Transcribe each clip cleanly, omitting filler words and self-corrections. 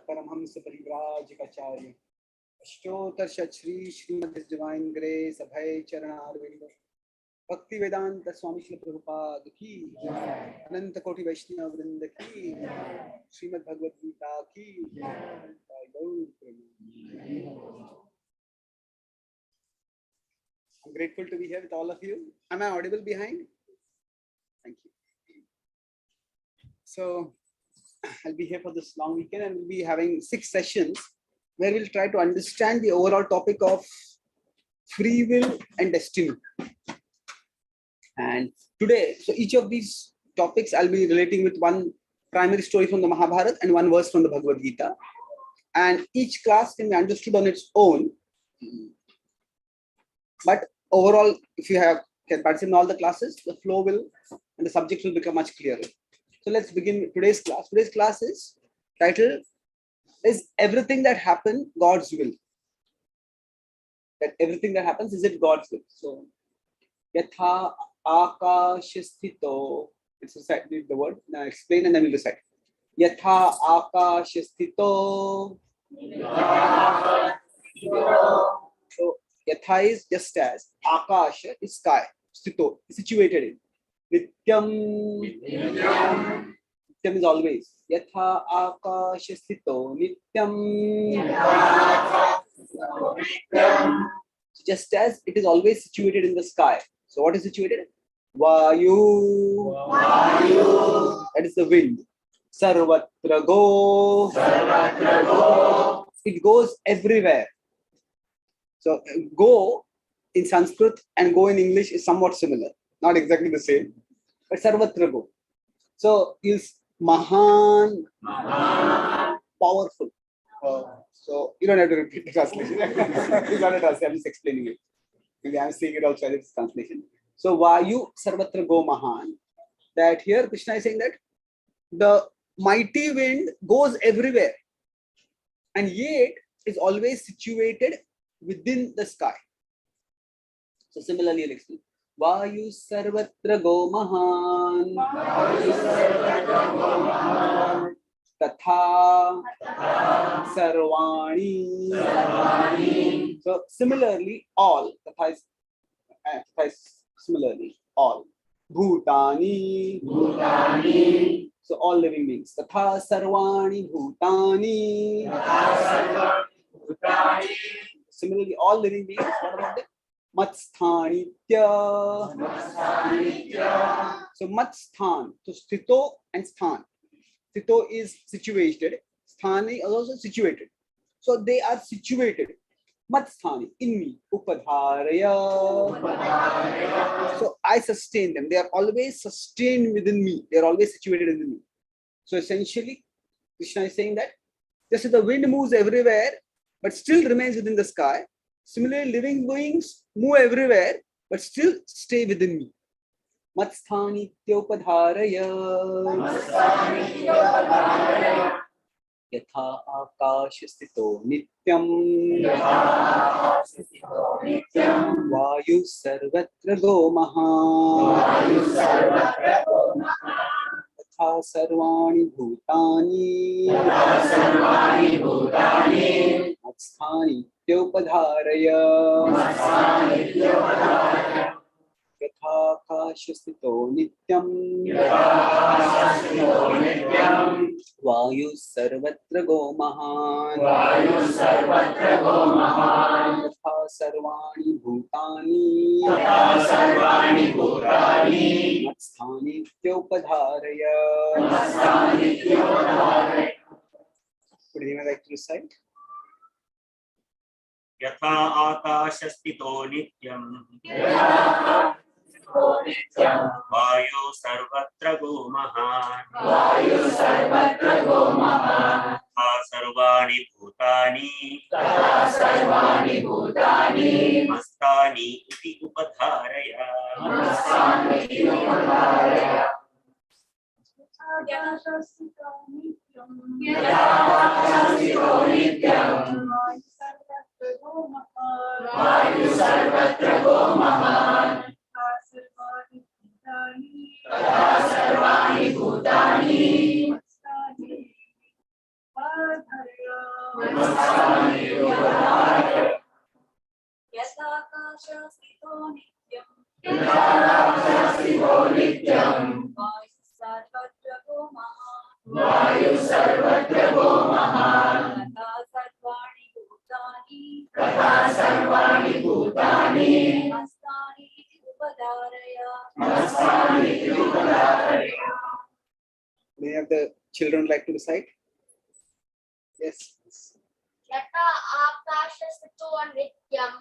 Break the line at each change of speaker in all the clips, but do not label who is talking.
Paramhans परिव्राजकाचार्य अष्टोत्तर Shri Shrimad divine grace अभय चरणारविंद भक्ति वेदांत स्वामी श्री प्रभुपाद की अनंत कोटि वैष्णव वृंद की श्रीमद् भगवद गीता की I'm grateful to be here with all of you. Am I audible behind? Thank you. So I'll be here for this long weekend and we'll be having 6 sessions where we'll try to understand the overall topic of free will and destiny. And today, so each of these topics I'll be relating with one primary story from the Mahabharata and one verse from the Bhagavad Gita. And each class can be understood on its own. But overall, if you can participate in all the classes, the flow will and the subjects will become much clearer. So let's begin with today's class. Today's class is titled, is everything that happens God's will? That everything that happens, is it God's will? So, yatha akashasthito. Let's recite the word. Now explain and then we'll recite. Yatha akashasthito. Yatha is just as. Akasha is sky. Sthito is situated in. Nityam. Nityam is always. Yatha akasha sthito nityam. So just as it is always situated in the sky. So what is situated? Vayu. That is the wind. Sarvatra go. It goes everywhere. So go in Sanskrit and go in English is somewhat similar. Not exactly the same. But sarvatra go. So is mahan, powerful. So you don't have to repeat the translation. It's not a translation. I'm just explaining it. Maybe I'm saying it also as its translation. So Vayu Sarvatra Go Mahan. That here Krishna is saying that the mighty wind goes everywhere, and yet is always situated within the sky. So similarly, I'll explain. Vayu Sarvatra Go Mahan. Tatha Sarvani. So similarly, all. Tatha is similarly all. Bhutani. So all living beings. Tatha Sarvani Bhutani. Similarly, all living beings. What about them? Matsthanitya. So Matsthan. So Sthito and Sthan. Sthito is situated. Sthani is also situated. So they are situated. Matsthani, in me. Upadharaya. So I sustain them. They are always sustained within me. They are always situated within me. So essentially, Krishna is saying that just as the wind moves everywhere, but still remains within the sky, similarly, living beings move everywhere, but still stay within me. Matsthani Tyopadharaya. Yatha Akasha Sthito Nityam. Vayu Sarvatra Go Mahan. Yatha Sarvani Bhutani. Matstani Tyopadharaya. Yatha Akasha Sthito Nityam. Vayu Sarvatra Go Mahan. Yatha Sarvani Bhutani. Matstani Tyopadharaya. Would anyone like to recite?
Yatha Akasha Sthito Nityam. Vayu Sarvatra Go Mahan. Yatha Sarvani Bhutani. Mastani iti upadharaya.
Vayu Sarvatra Go Mahan. Tatha Sarvani Bhutani. Mastani iti upadharaya.
Many of the children like to recite? Yes.
Yatha Akasha Sthito Nityam.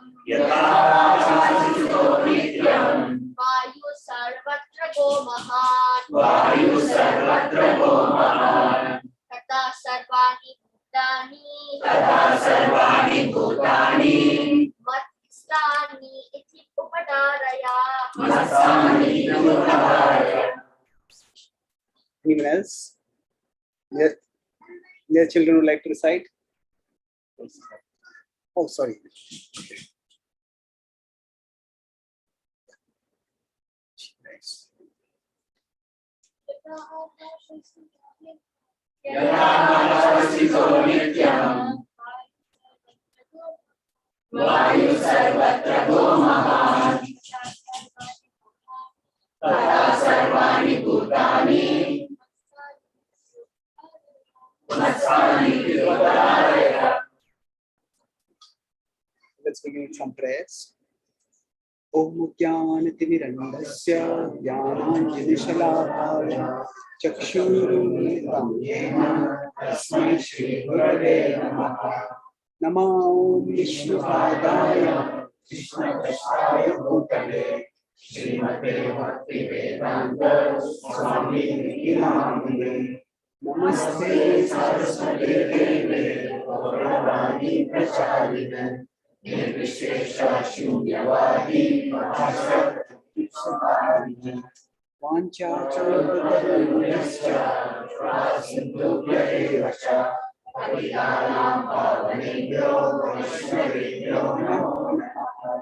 Vayu Sarvatra Go Mahan. Tatha Sarvani Bhutani. Matstani iti upadharaya.
Anyone else? Their children would like to recite? Oh, sorry. Nice.
Vayu Sarvatra
Let's begin with some prayers. Om Jnanatimirandasya Jnananjalishalakaya Chakshurumilitam Yena Tasmai Shri Gurave Namaha. Namo Vishnupadaya Krishna Bhutale Srimate Bhaktivedanta Swami Nityanande. Namaste Saraswati Deve Gauravani Pracharine Nirvishesha Shunyavadi Vajrasamarine Vanchacharutarunascha Prasindhubhya Evacha Patitanam Pavanebhyo Vaishnavebhyo Namo Namaha.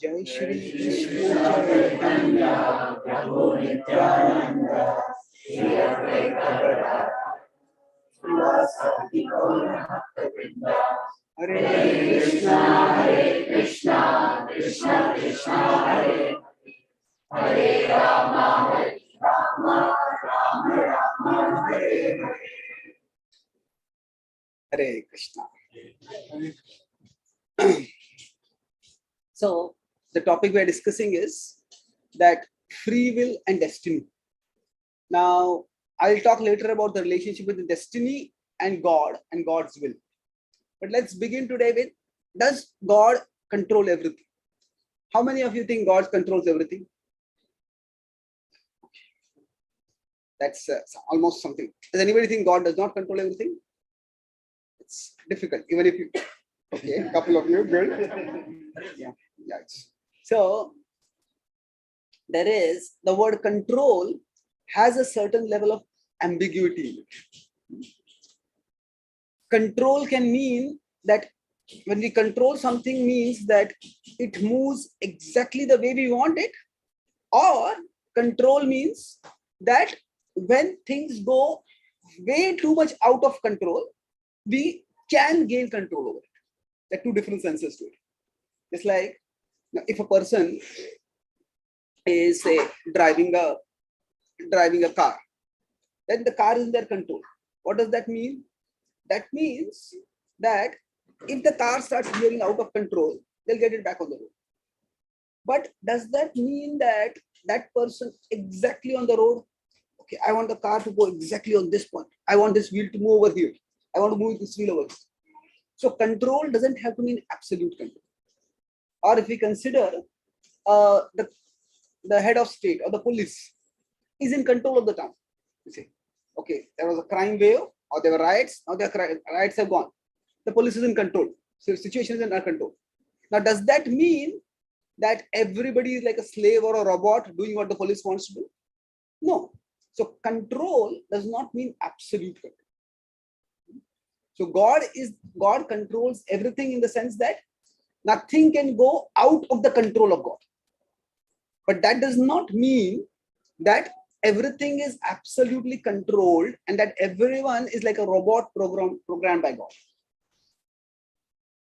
Jai Shri Krishna Chaitanya Prabhu Nityananda Shri Advaita Gadadhara Srivasadi Gaura Bhaktavrinda. Hare Krishna, Krishna Krishna, Hare Hare Rama, Rama Rama, Hare Hare. Hare Krishna. So, the topic we are discussing is that free will and destiny. Now, I'll talk later about the relationship with the destiny and God and God's will. But let's begin today with, does God control everything? How many of you think God controls everything? That's almost something. Does anybody think God does not control everything? It's difficult, even if you, okay, a couple of you, good. Yeah. So, there is, the word control has a certain level of ambiguity. Control can mean that when we control something means that it moves exactly the way we want it, or control means that when things go way too much out of control, we can gain control over it. There are two different senses to it. It's like if a person is, say, driving a car, then the car is in their control. What does that mean? That means that if the car starts veering out of control, they'll get it back on the road. But does that mean that that person exactly on the road, okay, I want the car to go exactly on this point. I want this wheel to move over here. I want to move this wheel over here. So control doesn't have to mean absolute control. Or if we consider the head of state or the police is in control of the town. You say, okay, there was a crime wave or there were riots. Now the riots have gone. The police is in control. So the situation is under control. Now, does that mean that everybody is like a slave or a robot doing what the police wants to do? No. So control does not mean absolute control. So God controls everything in the sense that nothing can go out of the control of God. But that does not mean that everything is absolutely controlled and that everyone is like a robot programmed by God.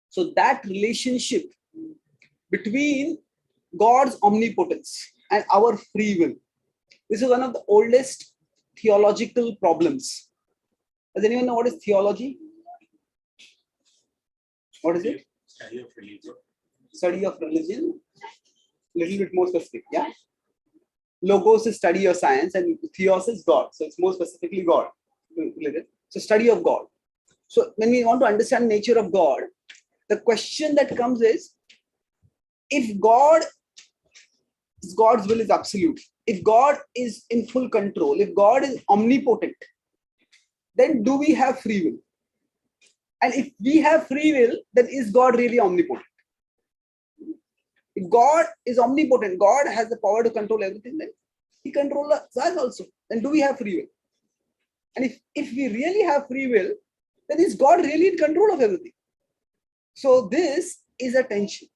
So that relationship between God's omnipotence and our free will, this is one of the oldest theological problems. Does anyone know what is theology? What is it?
Study of religion.
Study of religion. Little bit more specific, yeah. Logos is study of science and theos is God. So it's more specifically God. So study of God. So when we want to understand nature of God, the question that comes is, if God's will is absolute, if God is in full control, if God is omnipotent, then do we have free will? And if we have free will, then is God really omnipotent? If God is omnipotent, God has the power to control everything, then He controls us also. Then do we have free will? And if we really have free will, then is God really in control of everything? So this is a tension.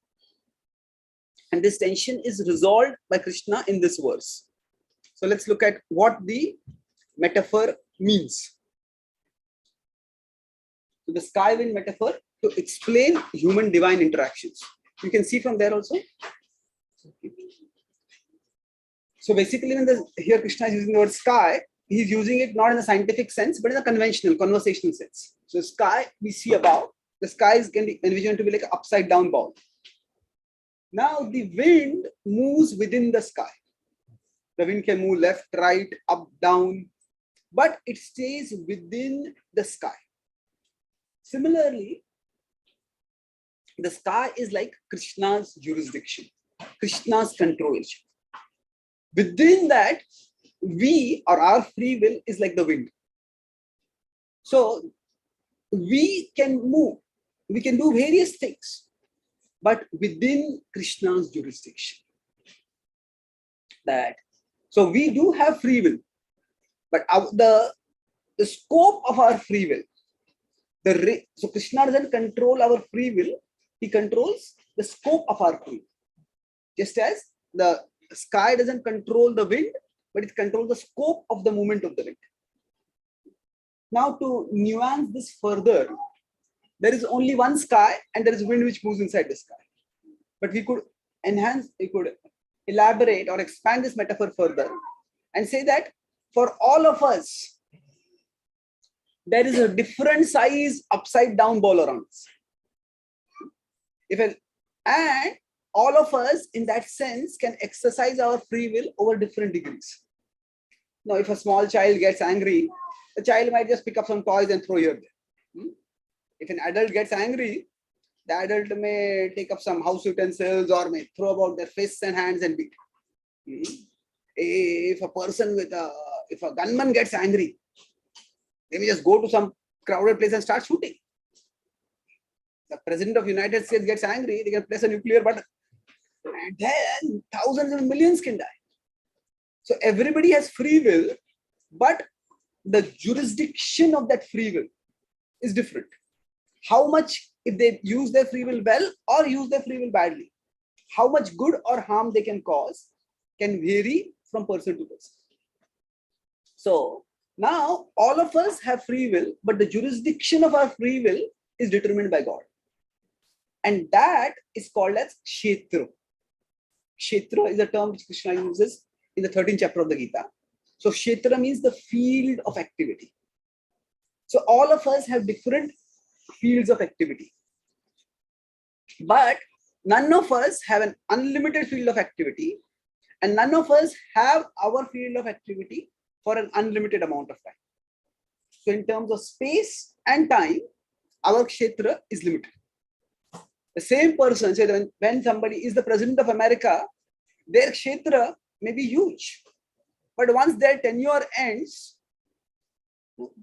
And this tension is resolved by Krishna in this verse. So let's look at what the metaphor means. So the sky wind metaphor to explain human divine interactions. You can see from there also. So basically, when here Krishna is using the word sky, he is using it not in a scientific sense, but in a conventional, conversational sense. So sky we see above, the sky can be envisioned to be like an upside down ball. Now the wind moves within the sky. The wind can move left, right, up, down, but it stays within the sky. Similarly, the sky is like Krishna's jurisdiction, Krishna's control. Within that, we or our free will is like the wind. So we can move, we can do various things, but within Krishna's jurisdiction. So we do have free will, but the scope of our free will, so Krishna doesn't control our free will, he controls the scope of our free will. Just as the sky doesn't control the wind, but it controls the scope of the movement of the wind. Now to nuance this further, there is only one sky and there is wind which moves inside the sky. But we could elaborate or expand this metaphor further and say that for all of us, there is a different size upside down ball around us. And all of us in that sense can exercise our free will over different degrees. Now, if a small child gets angry, the child might just pick up some toys and throw here. If an adult gets angry, the adult may take up some house utensils or may throw about their fists and hands and beat. If a gunman gets angry, they may just go to some crowded place and start shooting. The President of the United States gets angry, they can press a nuclear button. And then thousands and millions can die. So everybody has free will, but the jurisdiction of that free will is different. How much, if they use their free will well or use their free will badly, how much good or harm they can cause can vary from person to person. So now all of us have free will, but the jurisdiction of our free will is determined by God. And that is called as Kshetra. Kshetra is a term which Krishna uses in the 13th chapter of the Gita. So Kshetra means the field of activity. So all of us have different fields of activity. But none of us have an unlimited field of activity, and none of us have our field of activity for an unlimited amount of time. So in terms of space and time, our Kshetra is limited. The same person, say when somebody is the President of America, their Kshetra may be huge. But once their tenure ends,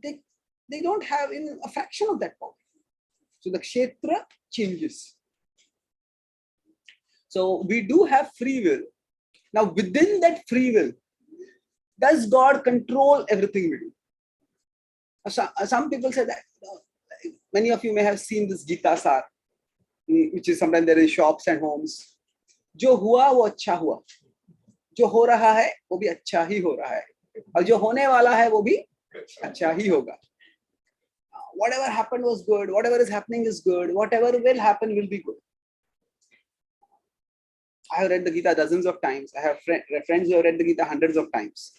they don't have even a fraction of that power. So the Kshetra changes. So we do have free will. Now within that free will, does God control everything we do? Some people say that, many of you may have seen this Gita Sar, which is sometimes there in shops and homes. जो हुआ वो अच्छा हुआ, जो हो रहा है वो भी अच्छा ही हो रहा है, और जो होने वाला है वो भी अच्छा ही होगा. Whatever happened was good, whatever is happening is good, whatever will happen will be good. I have read the Gita dozens of times. I have friends who have read the Gita hundreds of times.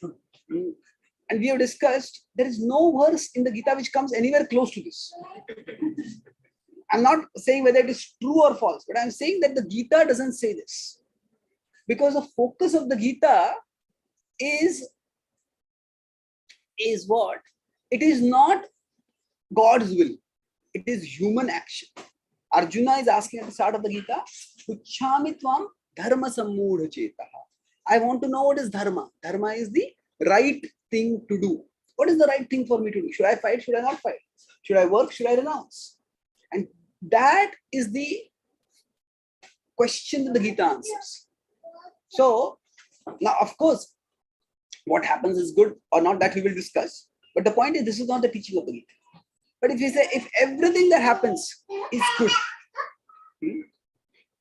And we have discussed, there is no verse in the Gita which comes anywhere close to this. I'm not saying whether it is true or false, but I'm saying that the Gita doesn't say this. Because the focus of the Gita is what? It is not God's will. It is human action. Arjuna is asking at the start of the Gita, Puchhamitvam dharma sammudha chetaha. I want to know what is dharma. Dharma is the right thing to do. What is the right thing for me to do? Should I fight? Should I not fight? Should I work? Should I renounce? And that is the question that the Gita answers. So, now of course, what happens is good or not, that we will discuss. But the point is, this is not the teaching of the Gita. But if we say, if everything that happens is good,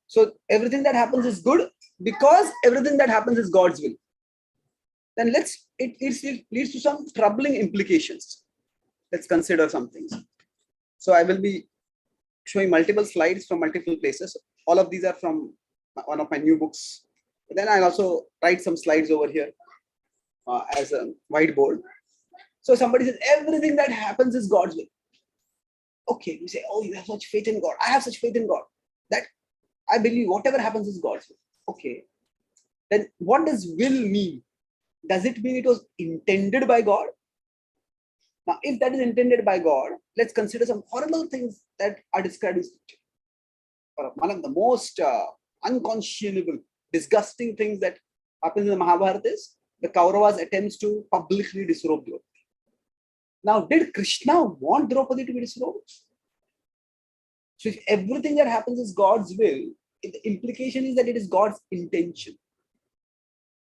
so everything that happens is good because everything that happens is God's will, then it leads to some troubling implications. Let's consider some things. So I will be showing multiple slides from multiple places. All of these are from one of my new books. But then I'll also write some slides over here as a whiteboard. So somebody says everything that happens is God's will. Okay, you say, oh, you have such faith in God. I have such faith in God that I believe whatever happens is God's will. Okay, then what does will mean? Does it mean it was intended by God? Now, if that is intended by God, let's consider some horrible things that are described in Scripture. One of the most unconscionable, disgusting things that happens in the Mahabharata is the Kauravas' attempts to publicly disrobe Draupadi. Now, did Krishna want Draupadi to be disrobed? So, if everything that happens is God's will, the implication is that it is God's intention.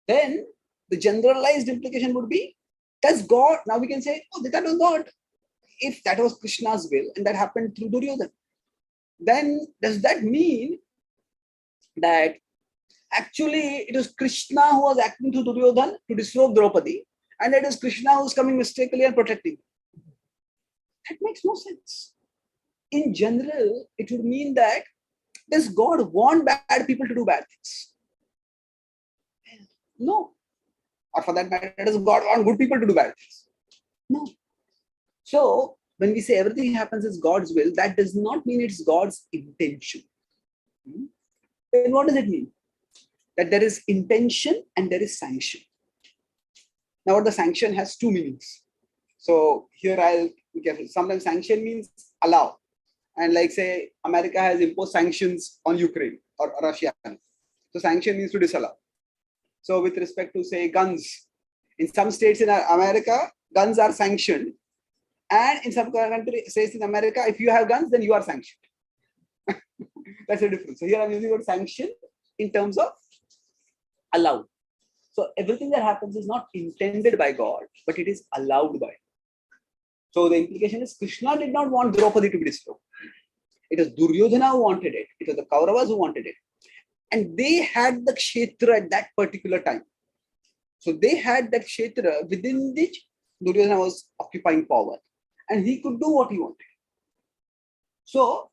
Then the generalized implication would be, does God, now we can say, oh, that was God. If that was Krishna's will and that happened through Duryodhana, then does that mean that actually it was Krishna who was acting through Duryodhana to disrobe Draupadi, and it is Krishna who is coming mistakenly and protecting? That makes no sense. In general, it would mean that does God want bad people to do bad things? No. Or for that matter, does God want good people to do bad things? No. So, when we say everything happens is God's will, that does not mean it's God's intention. Then what does it mean? That there is intention and there is sanction. Now, what the sanction has two meanings. So, here I'll be careful. Sometimes sanction means allow. And like say, America has imposed sanctions on Ukraine or Russia. So, sanction means to disallow. So, with respect to say guns, in some states in America, guns are sanctioned. And in some states in America, if you have guns, then you are sanctioned. That's the difference. So here I'm using the word sanction in terms of allowed. So everything that happens is not intended by God, but it is allowed by. So the implication is Krishna did not want Draupadi to be disrobed. It was Duryodhana who wanted it. It was the Kauravas who wanted it. And they had the kshetra at that particular time. So they had that kshetra within which Duryodhana was occupying power. And he could do what he wanted. So,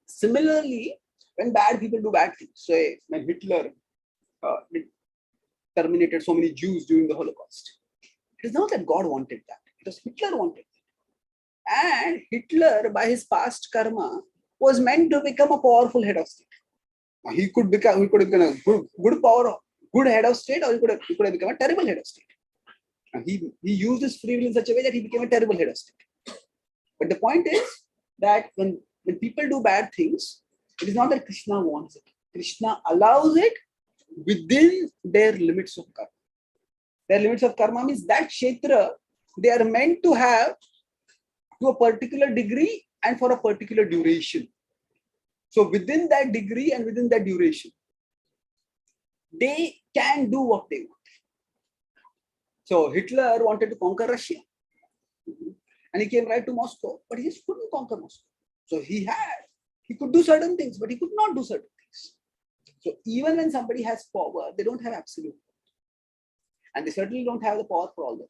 similarly, when bad people do bad things, say when Hitler terminated so many Jews during the Holocaust, it is not that God wanted that. It was Hitler wanted it. And Hitler, by his past karma, was meant to become a powerful head of state. He could have become a good head of state, or he could have become a terrible head of state. He used his free will in such a way that he became a terrible head of state. But the point is that when people do bad things, it is not that Krishna wants it. Krishna allows it within their limits of karma. Their limits of karma means that kshetra they are meant to have to a particular degree and for a particular duration. So within that degree and within that duration, they can do what they want. So Hitler wanted to conquer Russia. And he came right to Moscow, but he just couldn't conquer Moscow. So he could do certain things, but he could not do certain things. So even when somebody has power, they don't have absolute power. And they certainly don't have the power for all that.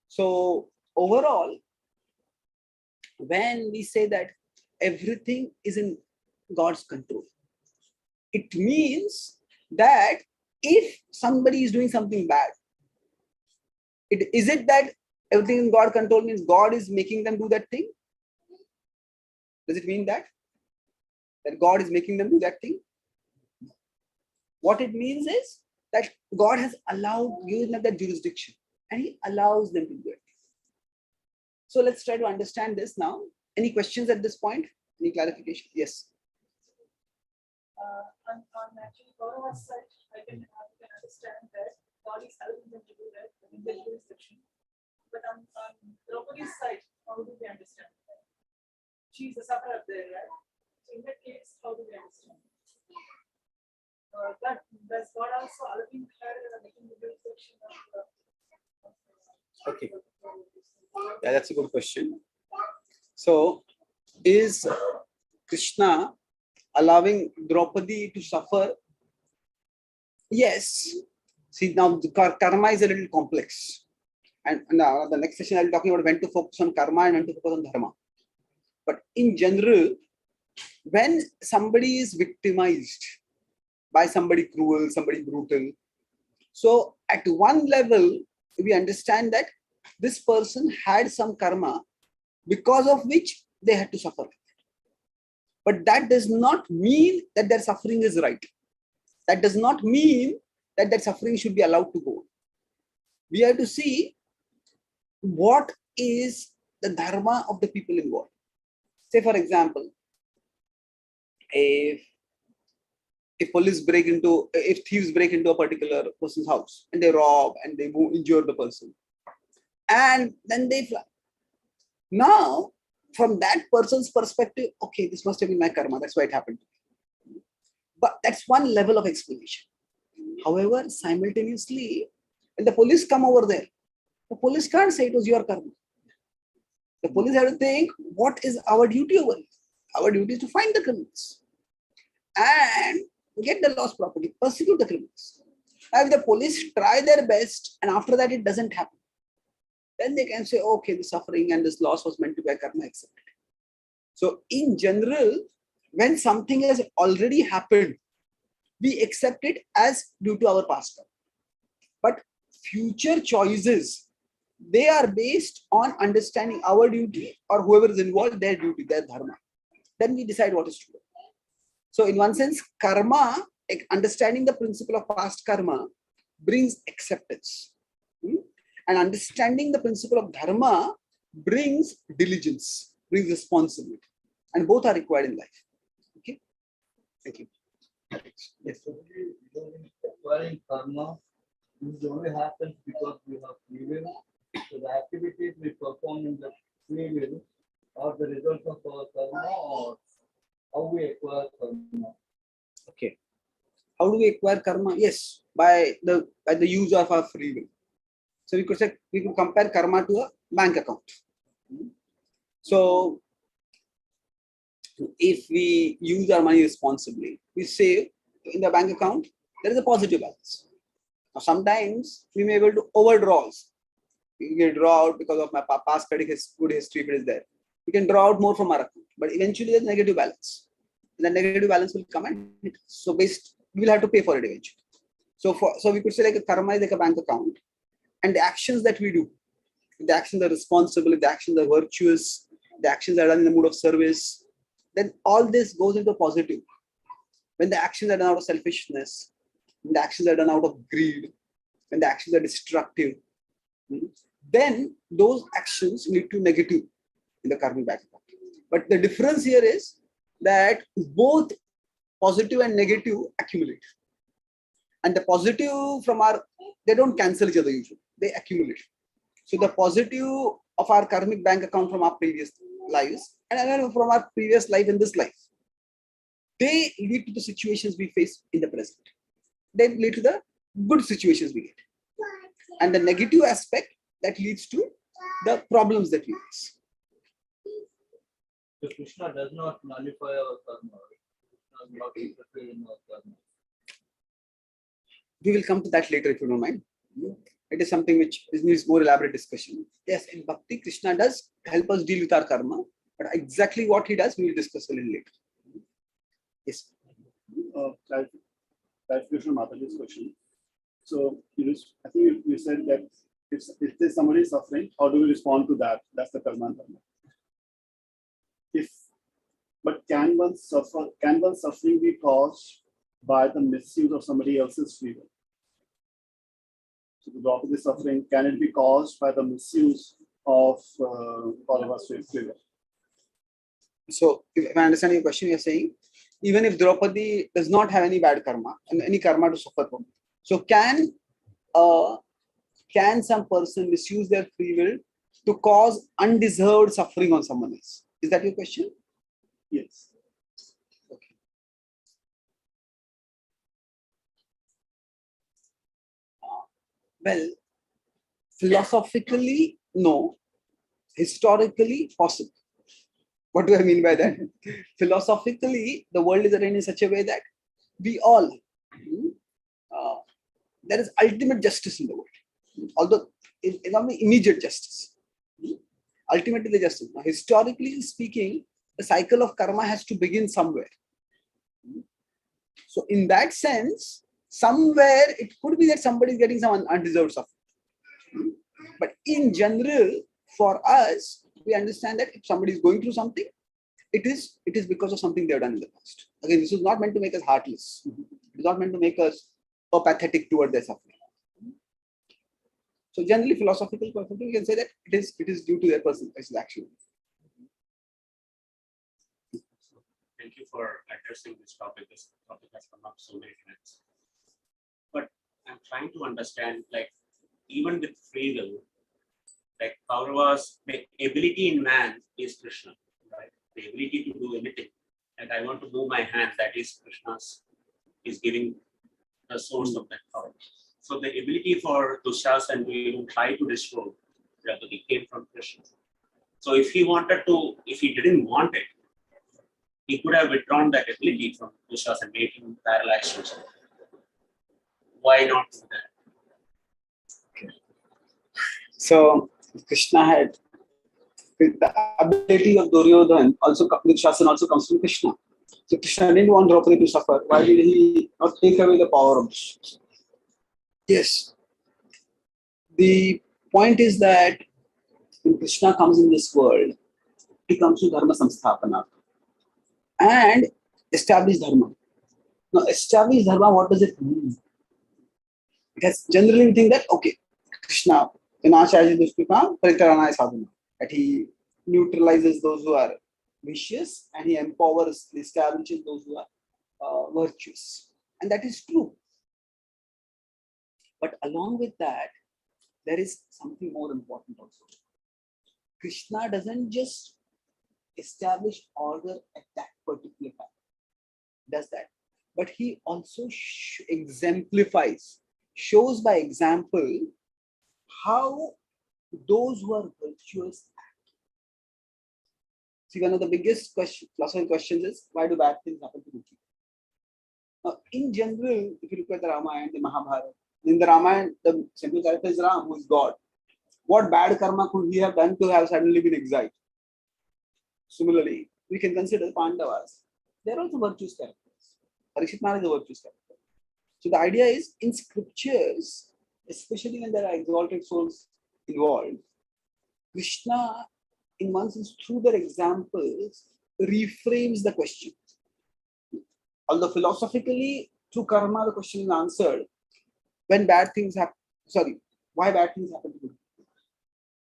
So overall, when we say that everything is in God's control, it means that if somebody is doing something bad, is it that everything in God's control means God is making them do that thing? Does it mean that God is making them do that thing? What it means is that God has given them that jurisdiction and he allows them to do it. So let's try to understand this now. Any questions at this point? Any clarification? Yes.
On actually Gaurava's side, I can understand that God is helping them to do that in their jurisdiction. But on Draupadi's side, how do we understand that? She is the sufferer there, right? So in that case, how do we understand? But does God also allowing her making the jurisdiction of
Okay. Yeah, that's a good question. So, is Krishna allowing Draupadi to suffer? Yes. See, now the karma is a little complex. And now the next session I'll be talking about when to focus on karma and when to focus on dharma. But in general, when somebody is victimized by somebody cruel, somebody brutal, so at one level, we understand that this person had some karma because of which they had to suffer. But that does not mean that their suffering is right. That does not mean that that suffering should be allowed to go. We have to see what is the dharma of the people involved. Say, for example, if thieves break into a particular person's house and they rob and they injure the person, and then they fly. Now, from that person's perspective, okay, this must have been my karma, that's why it happened. But that's one level of explanation. However, simultaneously, when the police come over there, the police can't say it was your karma. The police have to think, what is our duty over here? Our duty is to find the criminals and get the lost property, persecute the criminals. Now, if the police try their best and after that it doesn't happen, then they can say, okay, the suffering and this loss was meant to be a karma, accepted. So in general, when something has already happened, we accept it as due to our past karma. But future choices, they are based on understanding our duty or whoever is involved, their duty, their dharma. Then we decide what is true. So in one sense, karma, understanding the principle of past karma brings acceptance. And understanding the principle of dharma brings diligence, brings responsibility. And both are required in life. Okay? Thank you. Yes.
Acquiring karma, this only happens because we have free will. So the activities we perform in the free will are the result of our karma, or how we acquire karma.
Okay. How do we acquire karma? Yes, by the use of our free will. So we could compare karma to a bank account. So if we use our money responsibly, we save in the bank account, there is a positive balance. Now sometimes we may be able to overdraw. We can draw out because of my past credit good history if it is there. We can draw out more from our account, but eventually there's negative balance. And the negative balance will come and hit us. So we'll have to pay for it eventually. So we could say like a karma is like a bank account, and the actions that we do, if the actions are responsible, if the actions are virtuous, the actions are done in the mood of service, then all this goes into positive. When the actions are done out of selfishness, when the actions are done out of greed, when the actions are destructive, then those actions lead to negative in the karmic bank account. But the difference here is that both positive and negative accumulate. And the positive they don't cancel each other usually, they accumulate. So the positive of our karmic bank account from our previous lives and again from our previous life in this life, they lead to the situations we face in the present. They lead to the good situations we get. And the negative aspect that leads to the problems that we face.
So Krishna does not nullify our karma. Krishna does not interfere in our karma.
We will come to that later if you don't mind. It is something which needs more elaborate discussion. Yes, in Bhakti, Krishna does help us deal with our karma, but exactly what he does, we will discuss a little later. Yes.
Clarification of Mataji's question. So, I think you said that if there's somebody suffering, how do we respond to that? That's the karma. But can one suffering be caused by the misuse of somebody else's free will? So the drop of the suffering, can it be caused by the misuse of all of us free will?
So if I understand your question, you're saying, even if Draupadi does not have any bad karma and any karma to suffer from, so can some person misuse their free will to cause undeserved suffering on someone else? Is that your question?
Yes.
Okay. Well, philosophically, no. Historically, possible. What do I mean by that? Philosophically, the world is arranged in such a way that we all, there is ultimate justice in the world. Although it's not immediate justice. Ultimately, the justice. Now, historically speaking, the cycle of karma has to begin somewhere. So, in that sense, somewhere it could be that somebody is getting some undeserved suffering. But in general, for us, We understand that if somebody is going through something, it is because of something they have done in the past. Again, this is not meant to make us heartless. It is not meant to make us apathetic toward their suffering. So generally, philosophical perspective, we can say that it is due to their personal action.
Thank you for addressing this topic. This topic has come up so many times. But I'm trying to understand, like, even with free will, like Kaurava's, the ability in man is Krishna, right? The ability to do anything. And I want to move my hand, that is Krishna's, is giving the source of that power. So the ability for Dushasana to even try to destroy Draupadi came from Krishna. So if he wanted to, if he didn't want it, he could have withdrawn that ability from Dushasana and made him paralyzed or something. Why not do that?
So Krishna had the ability of Duryodhan also, Dushasana also comes from Krishna. So Krishna didn't want Draupadi to suffer. Why did he not take away the power of Dushasana? Yes. The point is that when Krishna comes in this world, he comes to Dharma Samsthapana and establish Dharma. Now, establish Dharma, what does it mean? Because generally we think that, okay, Krishna, Vinashaya Dushkritam, Paritaranaaya Sadhana, that he neutralizes those who are vicious and he empowers, establishes those who are virtuous. And that is true. But along with that, there is something more important also. Krishna doesn't just establish order at that particular time, does that, but he also exemplifies, shows by example how those who are virtuous act. See, one of the biggest philosophical questions is, why do bad things happen to good people? Now, in general, if you look at the Ramayana, the Mahabharata, in the Ramayana, the central character is Ram, who is God. What bad karma could he have done to have suddenly been exiled? Similarly, we can consider the Pandavas. They are also virtuous characters. Parikshit Maharaj is a virtuous character. So the idea is, in scriptures, especially when there are exalted souls involved, Krishna, in one sense, through their examples, reframes the question. Although philosophically, through karma, the question is answered when bad things happen. Sorry, why bad things happen to good people.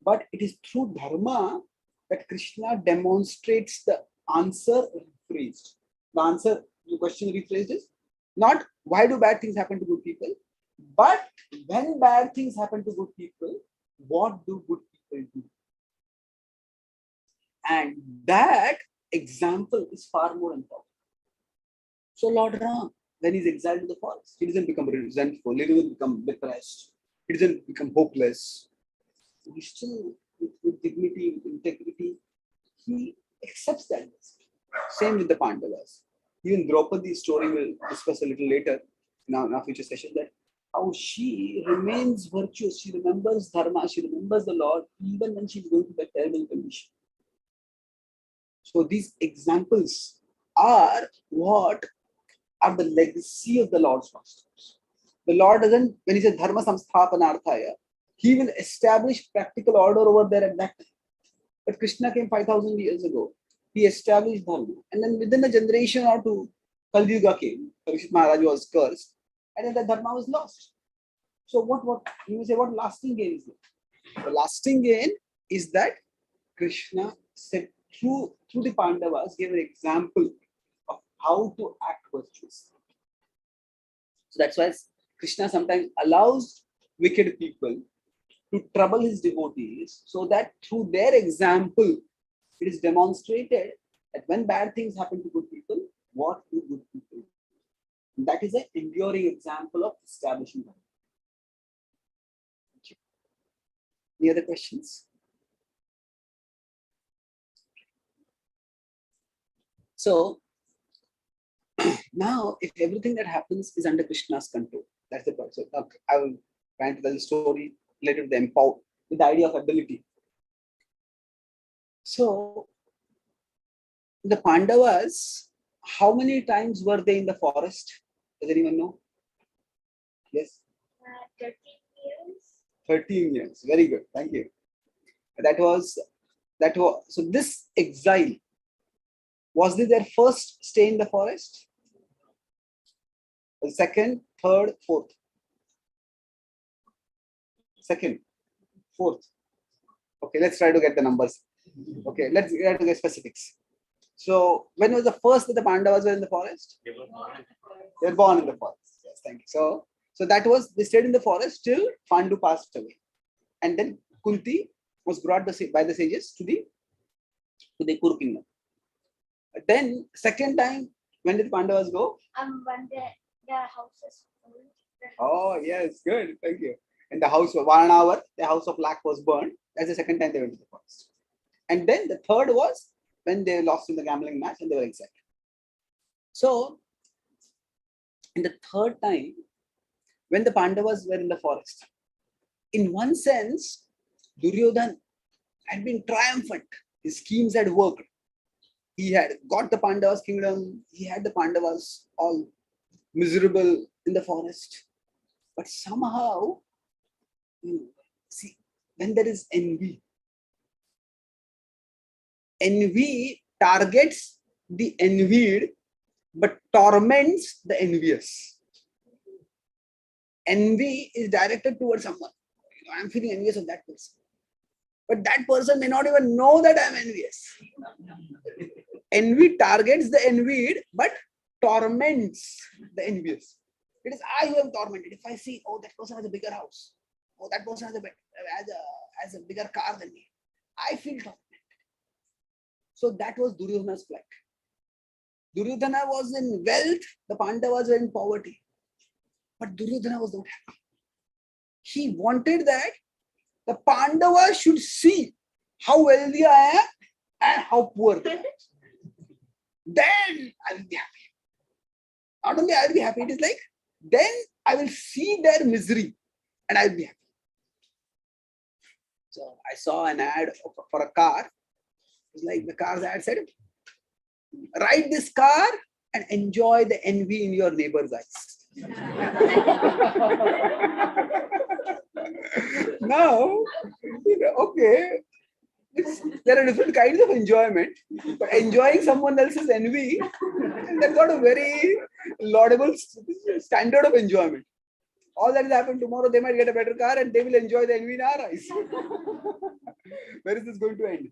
But it is through dharma that Krishna demonstrates the answer rephrased. The answer, the question rephrased is not why do bad things happen to good people, but when bad things happen to good people, what do good people do? And that example is far more important. So Lord Ram, when he's exiled to the forest, he doesn't become resentful, he doesn't become depressed, he doesn't become hopeless. He still, with dignity, with integrity, he accepts that. Same with the Pandavas. Even Draupadi's story we'll discuss a little later in our future session, that how she remains virtuous, she remembers dharma, she remembers the Lord, even when she's going through that terrible condition. So these examples are what are the legacy of the Lord's footsteps. The Lord doesn't, when he says dharma samsthapanarthaya, he will establish practical order over there at that time. But Krishna came 5,000 years ago. He established dharma. And then within a generation or two, Kali Yuga came. Parikshit Maharaj was cursed. And then the dharma was lost. So what you may say, what lasting gain is there? The lasting gain is that Krishna said through the Pandavas gave an example of how to act virtuously. So that's why Krishna sometimes allows wicked people to trouble his devotees, so that through their example, it is demonstrated that when bad things happen to good people, what do good people do? And that is an enduring example of establishing that. Any other questions? So now, if everything that happens is under Krishna's control, that's the point. So I will try to tell the story related to the empower, with the idea of ability. So the Pandavas, how many times were they in the forest? Does anyone know? Yes?
13 years.
13 years. Very good. Thank you. That was That was so. This exile was this their first stay in the forest? The second, third, fourth. Second, fourth. Okay, let's try to get the numbers. Okay, let's try to get specifics. So, when was the first that the Pandavas were in the forest?
They were born in the forest.
They were born in the forest. Yes, thank you. So that was they stayed in the forest till Pandu passed away, and then Kunti was brought by the sages to the Kuru kingdom. Then second time, when did Pandavas go?
When their houses full.
Oh yes, good, thank you. In the house of Varanavar, the house of Lac was burned. That's the second time they went to the forest. And then the third was when they lost in the gambling match and they were exiled. So, in the third time, when the Pandavas were in the forest, in one sense, Duryodhan had been triumphant. His schemes had worked. He had got the Pandavas' kingdom. He had the Pandavas all miserable in the forest. But somehow, see, when there is envy targets the envied but torments the envious. Envy is directed towards someone. I'm feeling envious of that person. But that person may not even know that I'm envious. Envy targets the envied but torments the envious. It is I who am tormented. If I see, oh, that person has a bigger house. Oh, that person has a bigger car than me. I feel tormented. So that was Duryodhana's plight. Duryodhana was in wealth, the Pandavas were in poverty. But Duryodhana was not happy. He wanted that the Pandavas should see how wealthy I am and how poor they are. Then I will be happy. Not only I will be happy, it is like, then I will see their misery and I will be happy. So I saw an ad for a car. It's like the car's ad said, ride this car and enjoy the envy in your neighbor's eyes. Now, okay, there are different kinds of enjoyment, but enjoying someone else's envy, that's not a very laudable standard of enjoyment. All that has happened tomorrow, they might get a better car and they will enjoy the envy in our eyes. Where is this going to end?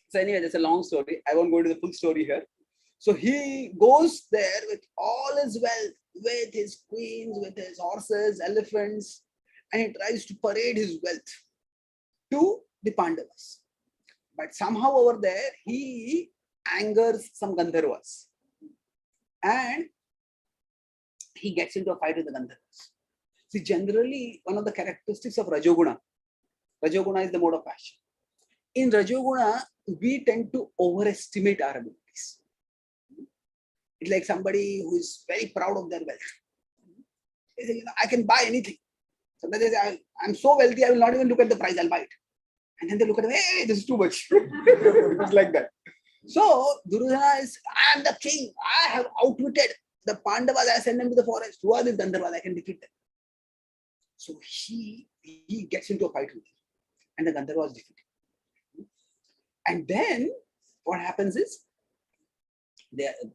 So anyway, that's a long story. I won't go into the full story here. So he goes there with all his wealth, with his queens, with his horses, elephants, and he tries to parade his wealth to the Pandavas. But somehow over there, he angers some Gandharvas. And he gets into a fight with the Gandharvas. See, generally, one of the characteristics of Rajoguna is the mode of passion. In Rajoguna, we tend to overestimate our abilities. It's like somebody who is very proud of their wealth. They say, I can buy anything. Sometimes they say, I'm so wealthy, I will not even look at the price, I'll buy it. And then they look at it, hey, this is too much. It's like that. So, Duryodhana is, I am the king. I have outwitted the Pandavas. I send them to the forest. Who are these Gandharvas? I can defeat them. So, he gets into a fight with him. And the Gandharvas defeat him. And then, what happens is,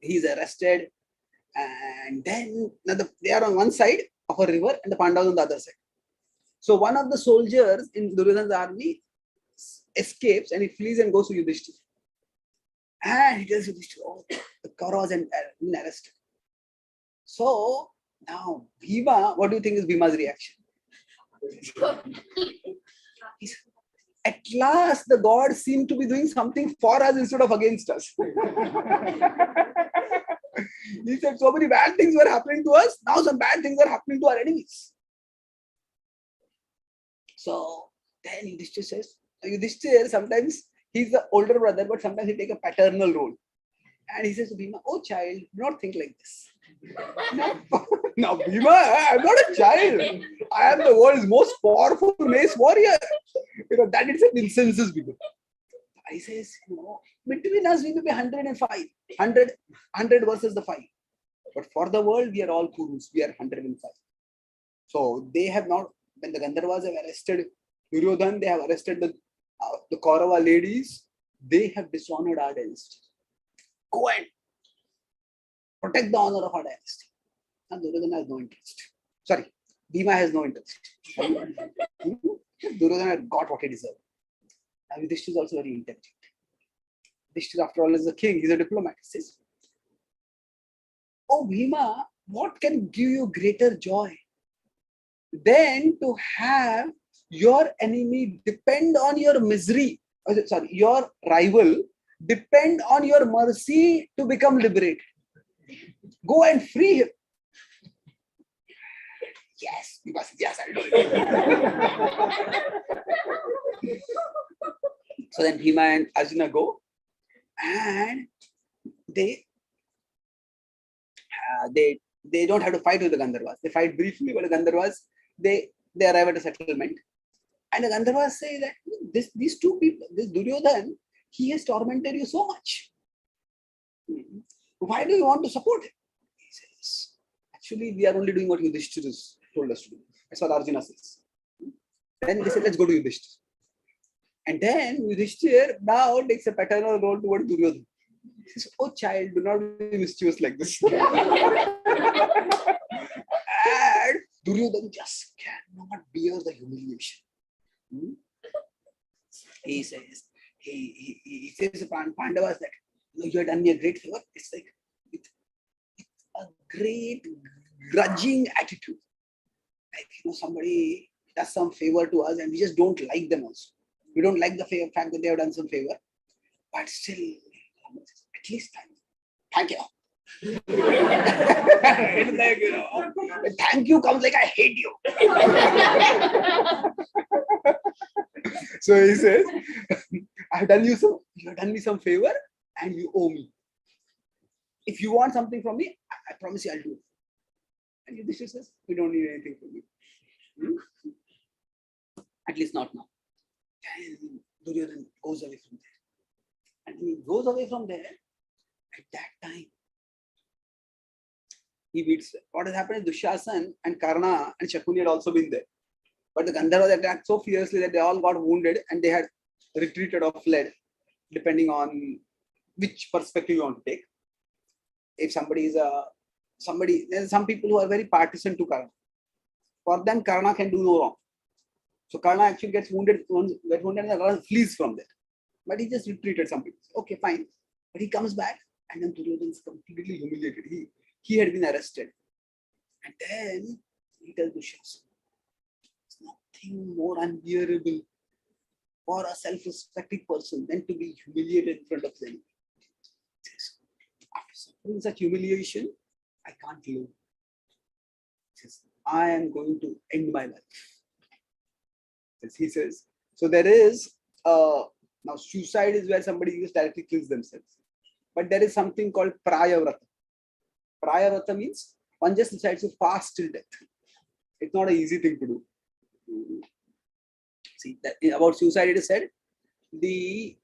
he's arrested. And then, they are on one side of a river and the Pandavas on the other side. So, one of the soldiers in Duryodhana's army escapes and he flees and goes to Yudhishthira. And he tells Yudhishthira, oh, the Kauravas have been arrested. So now Bhima, what do you think is Bhima's reaction? At last the gods seem to be doing something for us instead of against us. He said so many bad things were happening to us, now some bad things are happening to our enemies. So then Yudhishthira says, Yudhishthira sometimes he's the older brother, but sometimes he takes a paternal role. And he says to Bhima, oh child, do not think like this. Now Bhima, I'm not a child. I am the world's most powerful mace warrior. That itself incenses Bhima. I says, between us we may be 105. 100 versus the 5. But for the world, we are all Kurus. We are 105. So they have not, when the Gandharvas have arrested Duryodhan, they have arrested the The Kaurava ladies, they have dishonored our dynasty. Go and protect the honor of our dynasty. And Duryodhana has no interest. Sorry, Bhima has no interest. Duryodhana had got what he deserved. Now Yudhishthira is also very intelligent. Yudhishthira, after all, is a king. He's a diplomat. He says, "Oh Bhima, what can give you greater joy than to have your enemy depend on your misery? Sorry, your rival depend on your mercy to become liberated. Go and free him." Yes, Bhima says, yes, I'll do it. So then Bhima and Arjuna go, and they don't have to fight with the Gandharvas. They fight briefly, but the Gandharvas, they arrive at a settlement. And the Gandharvas say that these two people, this Duryodhan, he has tormented you so much. Why do you want to support him? He says, actually, we are only doing what Yudhishthira told us to do. That's what Arjuna says. Then they said, let's go to Yudhishthira. And then Yudhishthira now takes a paternal role towards Duryodhan. He says, oh child, do not be mischievous like this. And Duryodhan just cannot bear the humiliation. He says, he says to Pandavas that, you have done me a great favor. It's like with a great grudging attitude. Like, somebody does some favor to us and we just don't like them also. We don't like the fact that they have done some favor, but still, at least thank you. It's like, thank you comes like I hate you. So he says, you have done me some favor and you owe me. If you want something from me, I promise you I'll do it. And Yudhishthira says, we don't need anything from you. At least not now. And Duryodhan goes away from there. And when he goes away from there, at that time, he meets, what has happened is Dushasan and Karna and Shakuni had also been there. But the Gandharvas attacked so fiercely that they all got wounded and they had retreated or fled, depending on which perspective you want to take. If there's some people who are very partisan to Karna. For them, Karna can do no wrong. So Karna actually gets wounded and flees from there. But he just retreated some people. Okay, fine. But he comes back and then Duryodhan is completely humiliated. He had been arrested. And then he tells Dushasan, it's nothing more unbearable for a self-respecting person than to be humiliated in front of them. After suffering such humiliation, I can't live. He says, I am going to end my life. He says, so there is, now suicide is where somebody just directly kills themselves. But there is something called Prayavrata. Prayavrata means one just decides to fast till death. It's not an easy thing to do. See, that about suicide it is said, the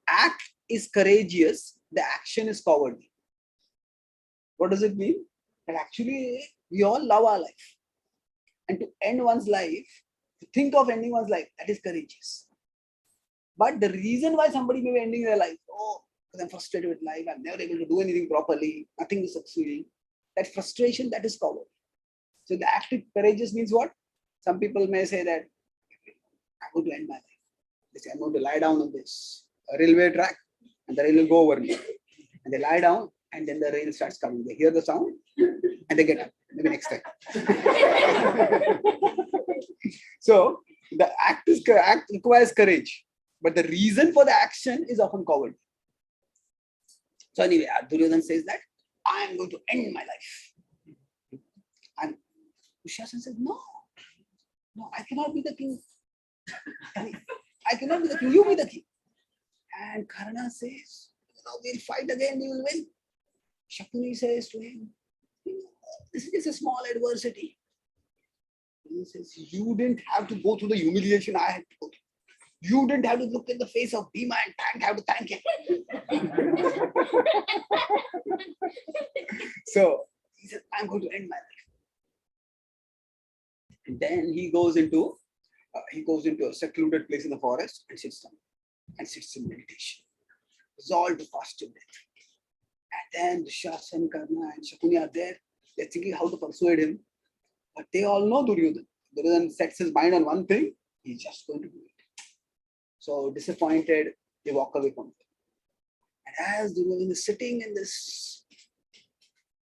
act is courageous, the action is cowardly. What does it mean? That actually we all love our life. And to end one's life, to think of ending one's life, that is courageous. But the reason why somebody may be ending their life, because I'm frustrated with life, I'm never able to do anything properly, nothing is succeeding. That frustration, that is coward. So the act of courageous means what? Some people may say that I'm going to end my life. They say, I'm going to lie down on this railway track and the rail will go over me. And they lie down and then the rail starts coming. They hear the sound and they get up. Maybe next time. So the act requires courage. But the reason for the action is often cowardly. So anyway, Duryodhan says that I am going to end my life. And Dushasan says, no, I cannot be the king. I cannot be the king, you be the king. And Karna says, we'll fight again, we will win. Shakuni says to him, this is just a small adversity. He says, you didn't have to go through the humiliation I had to go through. You didn't have to look at the face of Bhima and have to thank him. So he said, I'm going to end my life. And then he goes into a secluded place in the forest and sits down and sits in meditation, resolved to fast till death. And then Dushasana, Karna, and Shakuni are there. They're thinking how to persuade him, but they all know Duryodhana. Duryodhana sets his mind on one thing, he's just going to do it. So disappointed, they walk away from it. And as Duryodhana is sitting in this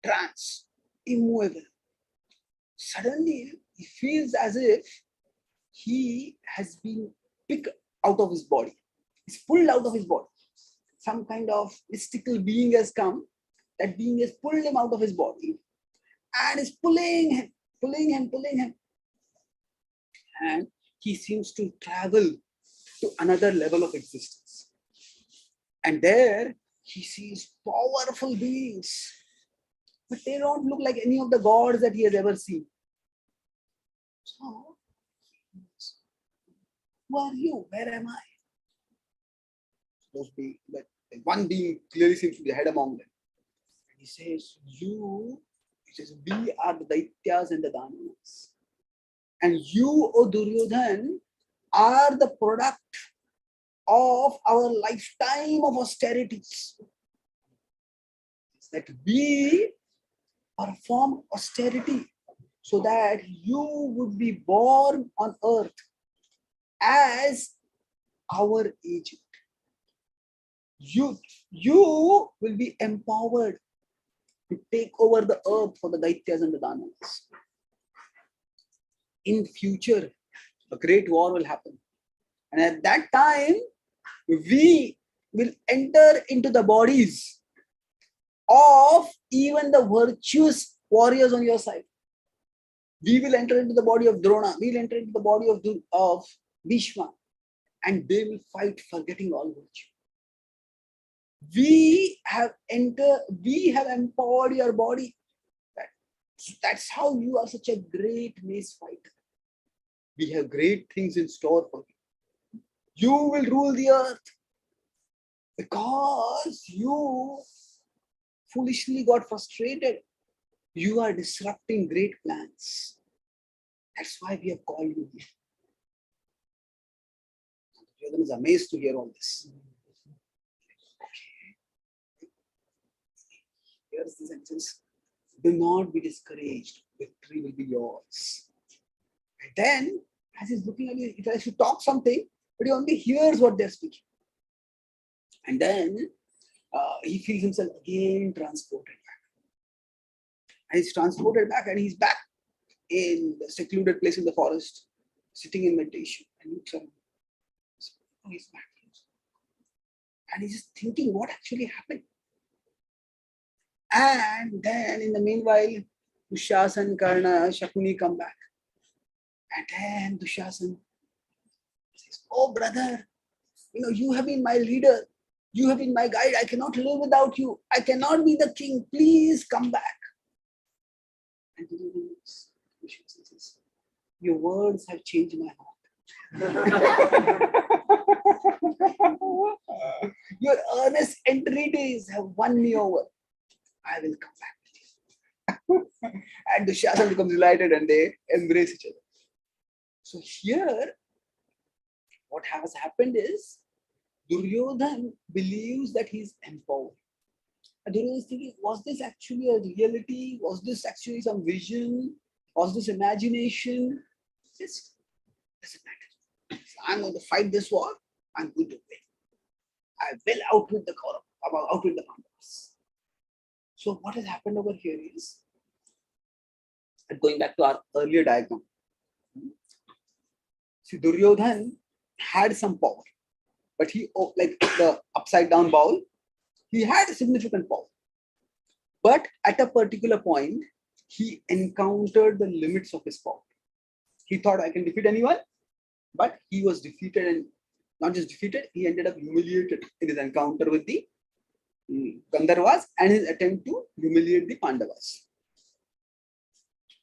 trance, immovable, suddenly he feels as if he has been picked out of his body. He's pulled out of his body. Some kind of mystical being has come. That being has pulled him out of his body and is pulling him. And he seems to travel to another level of existence. And there he sees powerful beings, but they don't look like any of the gods that he has ever seen. So, who are you? Where am I? Those beings, but one being clearly seems to be the head among them. And he says, we are the Daityas and the Danavas. And you, O Duryodhan, are the product of our lifetime of austerities. It's that we perform austerity so that you would be born on earth as our agent. You will be empowered to take over the earth for the Daityas and the Danavas. In future, a great war will happen. And at that time, we will enter into the bodies of even the virtuous warriors on your side. We will enter into the body of Drona. We will enter into the body of Bhishma. And they will fight forgetting all virtue. We have empowered your body. That's how you are such a great mace fighter. We have great things in store for you. You will rule the earth because you foolishly got frustrated. You are disrupting great plans. That's why we have called you here. Duryodhana is amazed to hear all this. Okay. Here's the sentence. Do not be discouraged. Victory will be yours. And then, as he's looking at it, he tries to talk something, but he only hears what they're speaking. And then he feels himself again transported back. And he's transported back and he's back in the secluded place in the forest, sitting in meditation. And looks around. Oh, he's back. And he's just thinking what actually happened. And then in the meanwhile, Dushasana, Karna, Shakuni come back. And then Dushasana says, oh brother, you have been my leader. You have been my guide. I cannot live without you. I cannot be the king. Please come back. And Dushasana says, your words have changed my heart. Your earnest entreaties have won me over. I will come back with you. And Dushasana becomes delighted and they embrace each other. So here, what has happened is, Duryodhana believes that he is empowered. And Duryodhana is thinking, was this actually a reality? Was this actually some vision? Was this imagination? Yes, doesn't matter. So I'm going to fight this war. I'm going to win. I will outwit the Kaurava, outwit the Pandavas. So what has happened over here is, going back to our earlier diagram, see, Duryodhana had some power, but he, like the upside down bowl, he had a significant power. But at a particular point, he encountered the limits of his power. He thought, I can defeat anyone, but he was defeated, and not just defeated, he ended up humiliated in his encounter with the Gandharvas and his attempt to humiliate the Pandavas.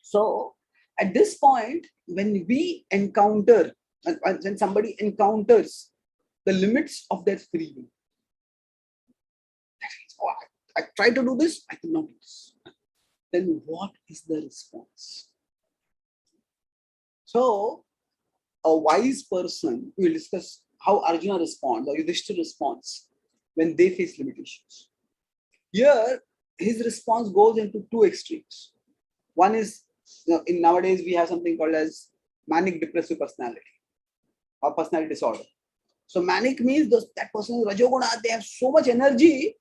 So at this point, when somebody encounters the limits of their free will, that means, oh, I tried to do this, I cannot do this. Then what is the response? So a wise person will discuss how Arjuna responds or Yudhishthira responds when they face limitations. Here, his response goes into two extremes. One is, in nowadays we have something called as manic depressive personality or personality disorder. So manic means that person is Rajoguna, they have so much energy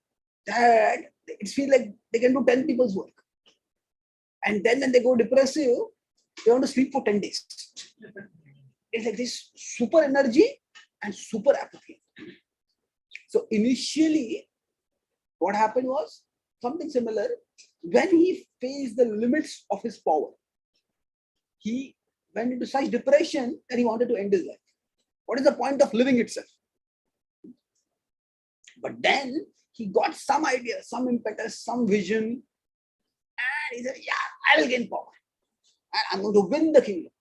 that it feels like they can do 10 people's work. And then when they go depressive, they want to sleep for 10 days. It's like this super energy and super apathy. So initially, what happened was something similar. When he faced the limits of his power, he went into such depression that he wanted to end his life. What is the point of living itself? But then he got some idea, some impetus, some vision, and he said, yeah, I will gain power. And I'm going to win the kingdom.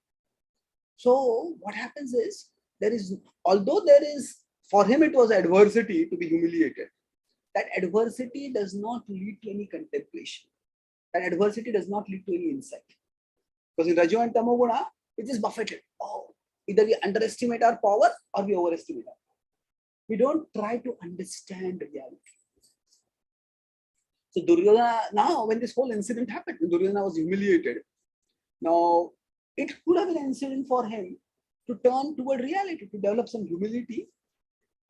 So what happens is, although there is, for him it was adversity to be humiliated. That adversity does not lead to any contemplation. That adversity does not lead to any insight. Because in Rajo and Tamoguna, it is buffeted. Oh, either we underestimate our power or we overestimate our power. We don't try to understand reality. So Duryodhana, now when this whole incident happened, Duryodhana was humiliated. Now, it could have been an incident for him to turn toward reality, to develop some humility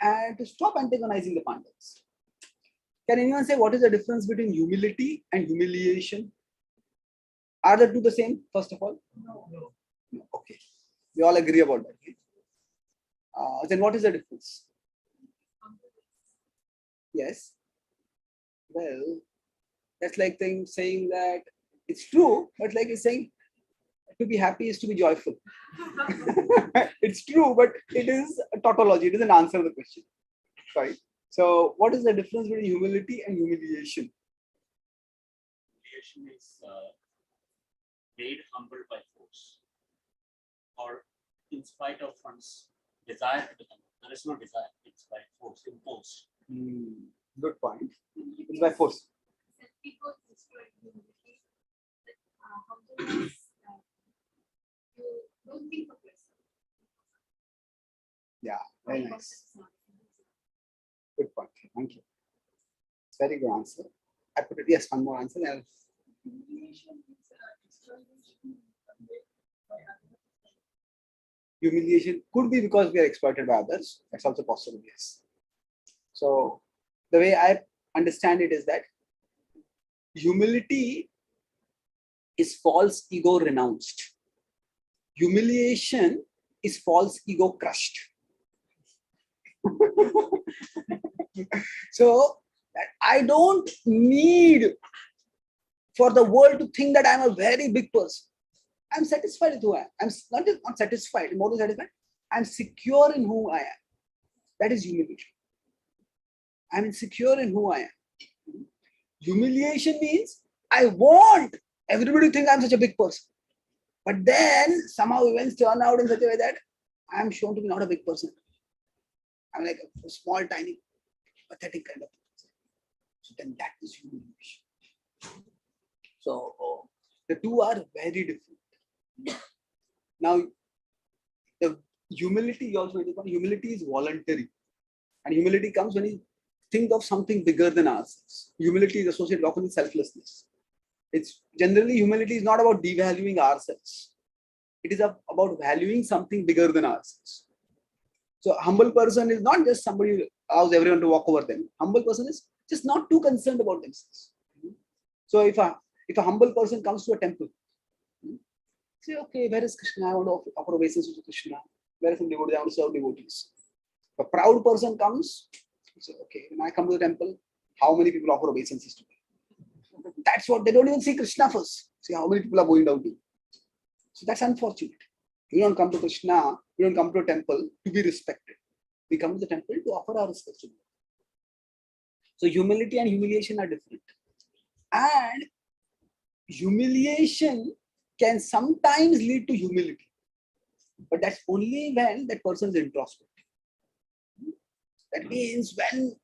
and to stop antagonizing the Pandavas. Can anyone say what is the difference between humility and humiliation? Are the two the same, first of all?
No.
No. Okay. We all agree about that. Okay? Then what is the difference? Yes. Well, that's like saying that it's true, but like it's saying to be happy is to be joyful. It's true, but it is a tautology. It doesn't answer the question. Right? So, what is the difference between humility and humiliation?
Humiliation is made humble by force, or in spite of one's desire to become. There is no desire; it's by force, imposed.
Good point. It's by force.
People destroy humility. Humbleness, you don't think of yourself.
Yeah, very nice. Good point. Thank you. It's very good answer. I put it, yes, one more answer. Humiliation could be because we are exploited by others. That's also possible, yes. So, the way I understand it is that humility is false ego renounced. Humiliation is false ego crushed. So I don't need for the world to think that I'm a very big person. I'm satisfied with who I am. I'm not satisfied, more than satisfied. I'm secure in who I am. That is humiliation. I'm insecure in who I am. Humiliation means I want everybody to think I'm such a big person. But then somehow events turn out in such a way that I'm shown to be not a big person. I'm like a small, tiny, pathetic kind of person. So then that is humiliation. So the two are very different. Now, the humility, you also mentioned, humility is voluntary. And humility comes when you think of something bigger than ourselves. Humility is associated often with selflessness. It's generally, humility is not about devaluing ourselves. It is about valuing something bigger than ourselves. So a humble person is not just somebody who allows everyone to walk over them. Humble person is just not too concerned about themselves. So if a humble person comes to a temple, say, okay, where is Krishna? I want to offer obeisance to Krishna. Where is some devotee? I want to serve devotees. If a proud person comes, say, okay, when I come to the temple, how many people offer obeisances to me? That's what they don't even see Krishna first. See how many people are going down to. So that's unfortunate. We don't come to Krishna, we don't come to a temple to be respected. We come to the temple to offer our respect to God. So humility and humiliation are different. And humiliation can sometimes lead to humility. But that's only when that person is introspective. That means when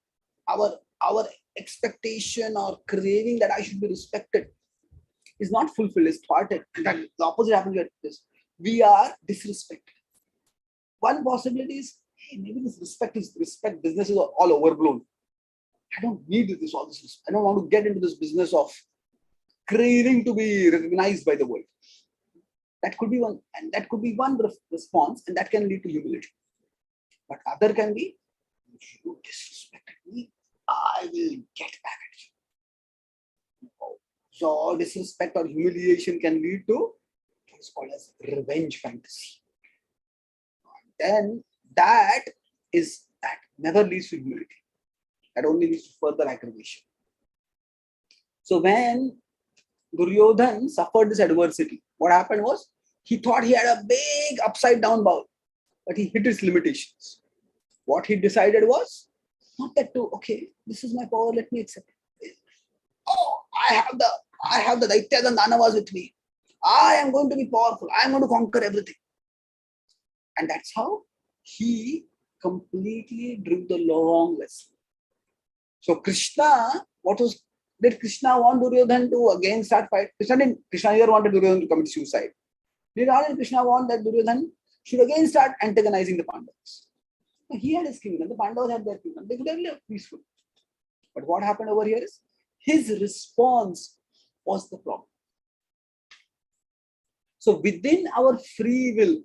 our expectation or craving that I should be respected is not fulfilled, is thwarted. In fact, the opposite happens like this. we are disrespected. One possibility is, hey, maybe this respect business is all overblown. I don't need all this. I don't want to get into this business of craving to be recognized by the world. That could be one, and that could be one response, and that can lead to humility. But other can be, you disrespected me, I will get back at you. So disrespect or humiliation can lead to what's called as revenge fantasy. Then that never leads to humility. That only leads to further aggravation. So when Duryodhan suffered this adversity, what happened was he thought he had a big upside down bowl, but he hit his limitations. What he decided was not that okay, this is my power, let me accept it. Oh, I have the Daityas and Danavas with me. I am going to be powerful. I am going to conquer everything. And that's how he completely drew the long lesson. So Krishna, did Krishna want Duryodhan to again start fight? Krishna never wanted Duryodhan to commit suicide. Did Krishna want that Duryodhan should again start antagonizing the Pandavas? He had his kingdom, the Pandavas had their kingdom. They could have lived peacefully. But what happened over here is his response was the problem. So within our free will,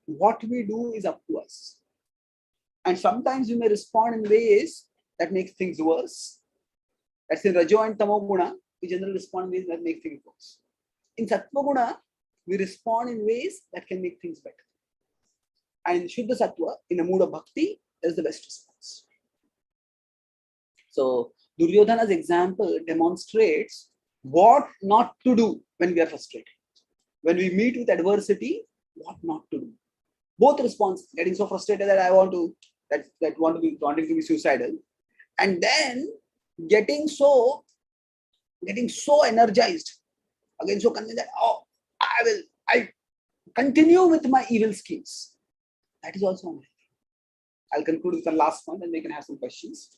what we do is up to us. And sometimes we may respond in ways that make things worse. That's in Rajo and Tamo Guna, we generally respond in ways that make things worse. In Sattva Guna, we respond in ways that can make things better. And in Shuddha Sattva, in a mood of bhakti, that is the best response. So Duryodhana's example demonstrates what not to do when we are frustrated. When we meet with adversity, what not to do. Both responses, getting so frustrated that I want to wanting to be suicidal, and then getting so energized, again so convinced that I continue with my evil schemes. That is also unhealthy. I'll conclude with the last one, and we can have some questions.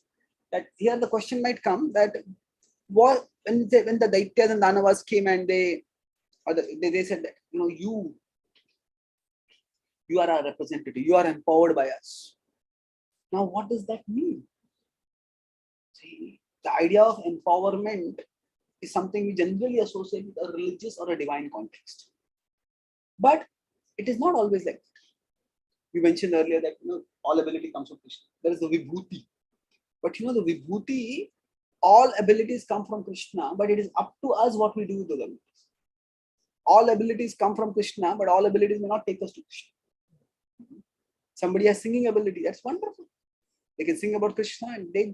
That here the question might come that when the Daityas and Danavas came and they said that you are our representative, you are empowered by us. Now, what does that mean? See, the idea of empowerment is something we generally associate with a religious or a divine context. But it is not always like that. We mentioned earlier that all ability comes from Krishna. There is the Vibhuti. But the Vibhuti, all abilities come from Krishna, but it is up to us what we do with those abilities. All abilities come from Krishna, but all abilities may not take us to Krishna. Somebody has singing ability, that's wonderful. They can sing about Krishna and they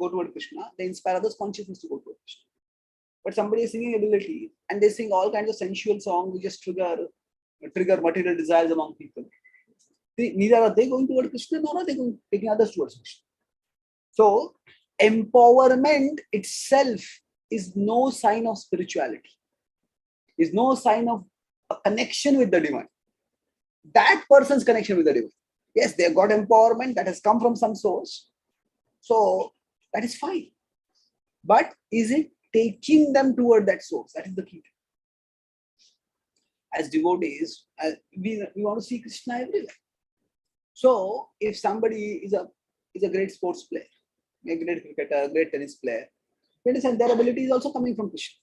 go toward Krishna. They inspire others' consciousness to go toward Krishna. But somebody has singing ability and they sing all kinds of sensual songs which just trigger material desires among people. Neither are they going toward Krishna, nor are they taking others towards Krishna. So, empowerment itself is no sign of spirituality, is no sign of a connection with the divine. That person's connection with the divine. Yes, they have got empowerment that has come from some source. So, that is fine. But is it taking them toward that source? That is the key. As devotees, we want to see Krishna everywhere. So, if somebody is a great sports player, a great cricketer, a great tennis player, their ability is also coming from Krishna.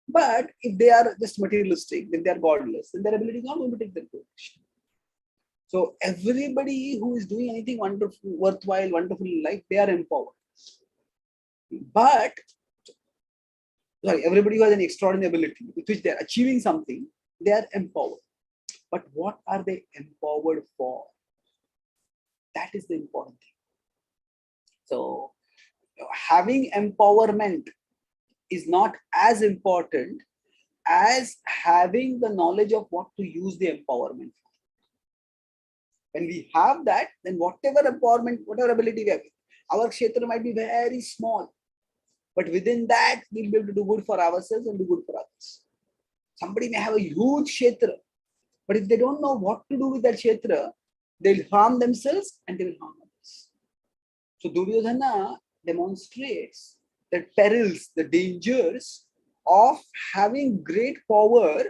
But if they are just materialistic, if they are godless, then their ability is not going to take them to Krishna. So everybody who is doing anything wonderful, worthwhile, wonderful in life, they are empowered. But everybody who has an extraordinary ability with which they are achieving something, they are empowered. But what are they empowered for? That is the important thing. So having empowerment is not as important as having the knowledge of what to use the empowerment for. When we have that, then whatever empowerment, whatever ability we have, our kshetra might be very small. But within that, we'll be able to do good for ourselves and do good for others. Somebody may have a huge kshetra, but if they don't know what to do with that kshetra, they'll harm themselves and they will harm others. So Duryodhana demonstrates the perils, the dangers of having great power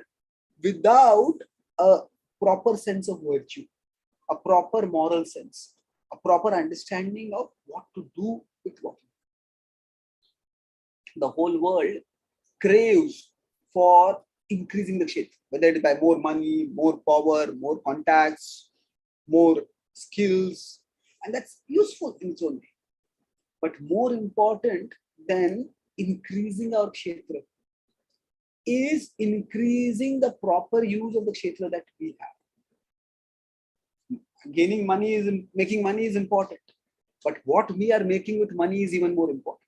without a proper sense of virtue, a proper moral sense, a proper understanding of what to do with what. The whole world craves for increasing the kshetra, whether it is by more money, more power, more contacts, more skills, and that's useful in its own way. But more important than increasing our kshetra is increasing the proper use of the kshetra that we have. Gaining money is making money is important, but what we are making with money is even more important.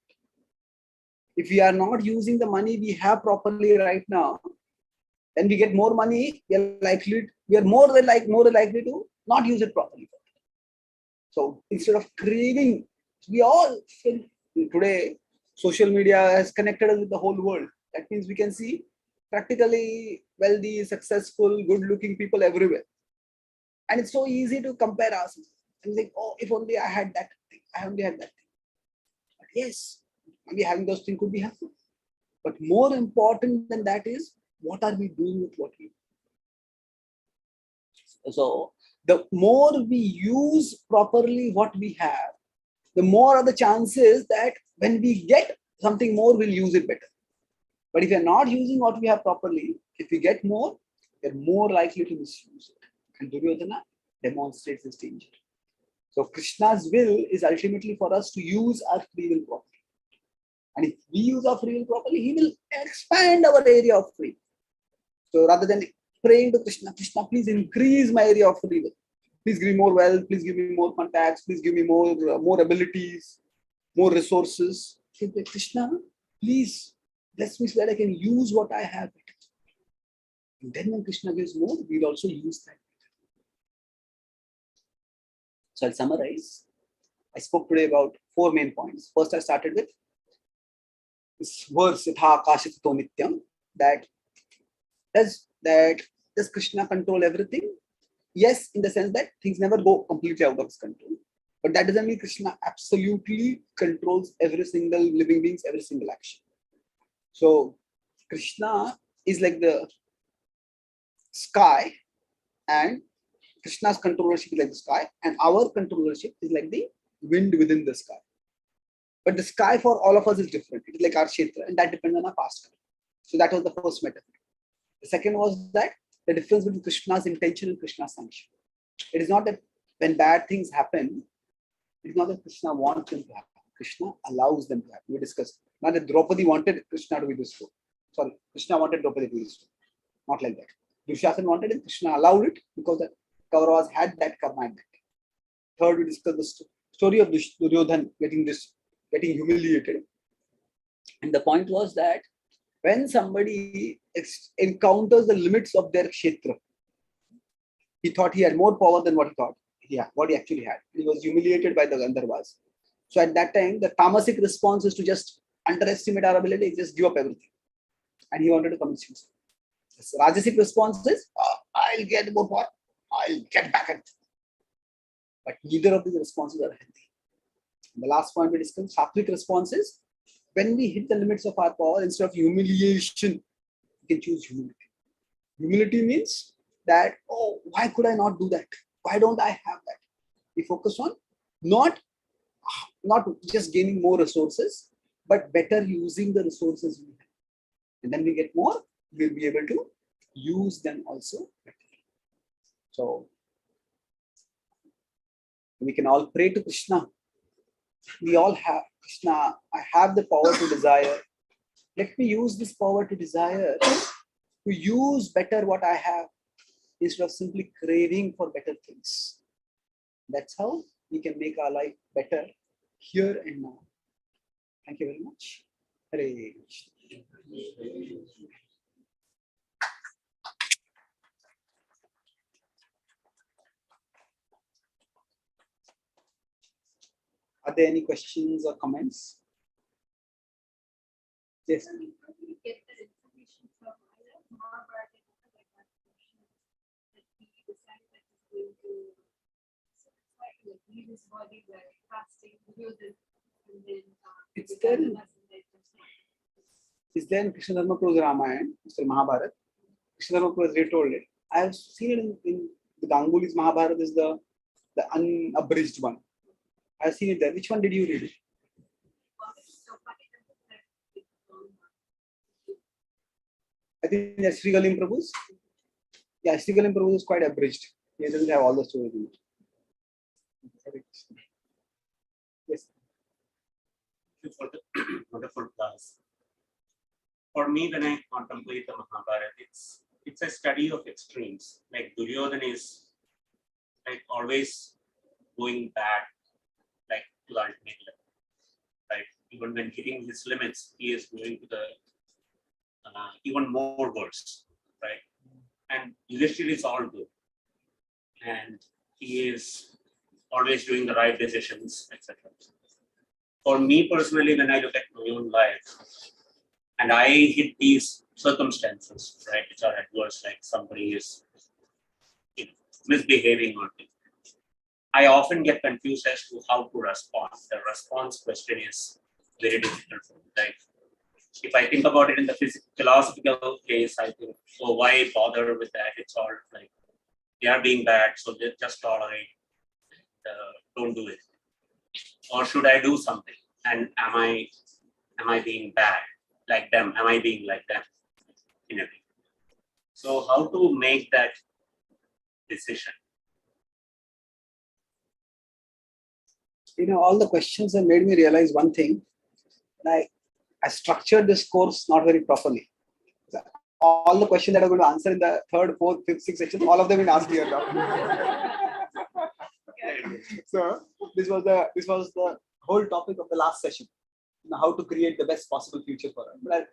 If we are not using the money we have properly right now, then we get more money, we are more likely to not use it properly. So instead of craving, we all feel today social media has connected us with the whole world. That means we can see practically wealthy, successful, good-looking people everywhere. And it's so easy to compare ourselves and think, oh, if only I had that thing, I only had that thing. But yes, maybe having those things could be helpful. But more important than that is, what are we doing with what we do? So the more we use properly what we have, the more are the chances that when we get something more, we'll use it better. But if you're not using what we have properly, if we get more, we're more likely to misuse it. And Duryodhana demonstrates this danger. So Krishna's will is ultimately for us to use our free will properly. And if we use our free will properly, he will expand our area of free will. So rather than praying to Krishna, Krishna, please increase my area of free will. Please give me more wealth, please give me more contacts, please give me more abilities, more resources. Krishna, please bless me so that I can use what I have. And then when Krishna gives more, we'll also use that. So I'll summarize. I spoke today about 4 main points. First, I started with this verse, Yatha Akashitato Nityam, that does Krishna control everything? Yes, in the sense that things never go completely out of his control. But that doesn't mean Krishna absolutely controls every single living beings, every single action. So Krishna is like the sky, and Krishna's controllership is like the sky, and our controllership is like the wind within the sky. But the sky for all of us is different. It is like our kshetra, and that depends on our past karma. So that was the first metaphor. The second was that the difference between Krishna's intention and Krishna's sanction. It is not that when bad things happen, it is not that Krishna wants them to happen. Krishna allows them to happen. We discussed. Not that Draupadi wanted Krishna to be destroyed. Sorry, Krishna wanted Draupadi to be destroyed. Not like that. Dushasan wanted it, Krishna allowed it because the Kauravas had that karma. Third, we discussed the story of Duryodhan getting humiliated. And the point was that when somebody encounters the limits of their kshetra, he thought he had more power than what he actually had. He was humiliated by the Gandharvas. So at that time, the tamasic response is to just underestimate our ability, just give up everything. And he wanted to commit suicide. The Rajasic response is, I'll get more power, I'll get back at it. But neither of these responses are healthy. And the last point we discussed, Sattvic response is, when we hit the limits of our power, instead of humiliation, we can choose humility. Humility means that, oh, why could I not do that? Why don't I have that? We focus on not just gaining more resources, but better using the resources we have. And then we get more, we'll be able to use them also better. So we can all pray to Krishna. We all have, Krishna, I have the power to desire. Let me use this power to desire to use better what I have instead of simply craving for better things. That's how we can make our life better here and now. Thank you very much. Hare Krishna. Are there any questions or comments? Yes.
Get the information from Mahabharata that he decided that he's going to leave his body by fasting, and then
It's there. Is there in Krishna Dharma Prose Ramayana, Mr. Mahabharata? Krishna Dharma Prose retold it. I have seen it in the Ganguly's Mahabharata is the unabridged one. I have seen it there. Which one did you read? I think that's Sri Galim Prabhu's. Yeah, Sri Galim Prabhu is quite abridged. He doesn't have all the stories in it. Yes.
Thank you for the wonderful class. For me, when I contemplate the Mahabharata, it's a study of extremes. Like Duryodhana is like always going back, like to the ultimate level. Right? Even when hitting his limits, he is going to the even more worse. Right? And Yudhishthira is all good, and he is always doing the right decisions, etc. For me personally, when I look at my own life, and I hit these circumstances, right, which are adverse, like somebody is misbehaving or things, I often get confused as to how to respond. The response question is very difficult for me. Like, if I think about it in the philosophical case, I think, oh, why bother with that? It's all like they are being bad, so just tolerate. Don't do it. Or should I do something? And am I being bad like them? Am I being like them in a way? So how to make that decision?
All the questions have made me realize one thing. I structured this course not very properly. All the questions that I'm going to answer in the third, fourth, fifth, sixth section, all of them been asked here now. So this was the whole topic of the last session. How to create the best possible future for us. But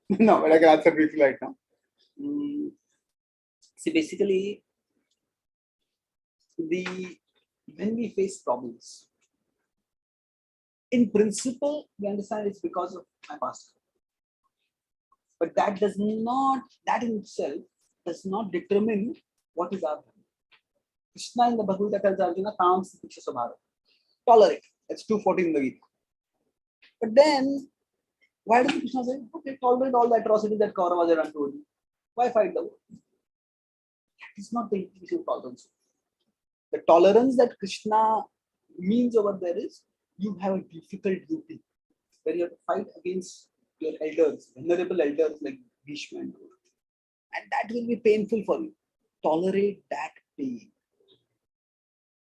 but I can answer briefly right now. See, basically, when we face problems, in principle, we understand it's because of my past. But that in itself does not determine what is our value. Krishna in the Bhagavad Gita tells Arjuna, tolerate. That's 2:14 in the Gita. But then, why does Krishna say, okay, tolerate all the atrocities that Kauravas have done to you? Why fight the war? That is not the intention of tolerance. The tolerance that Krishna means over there is you have a difficult duty where you have to fight against your elders, venerable elders like Bhishma and Drona. And that will be painful for you. Tolerate that pain.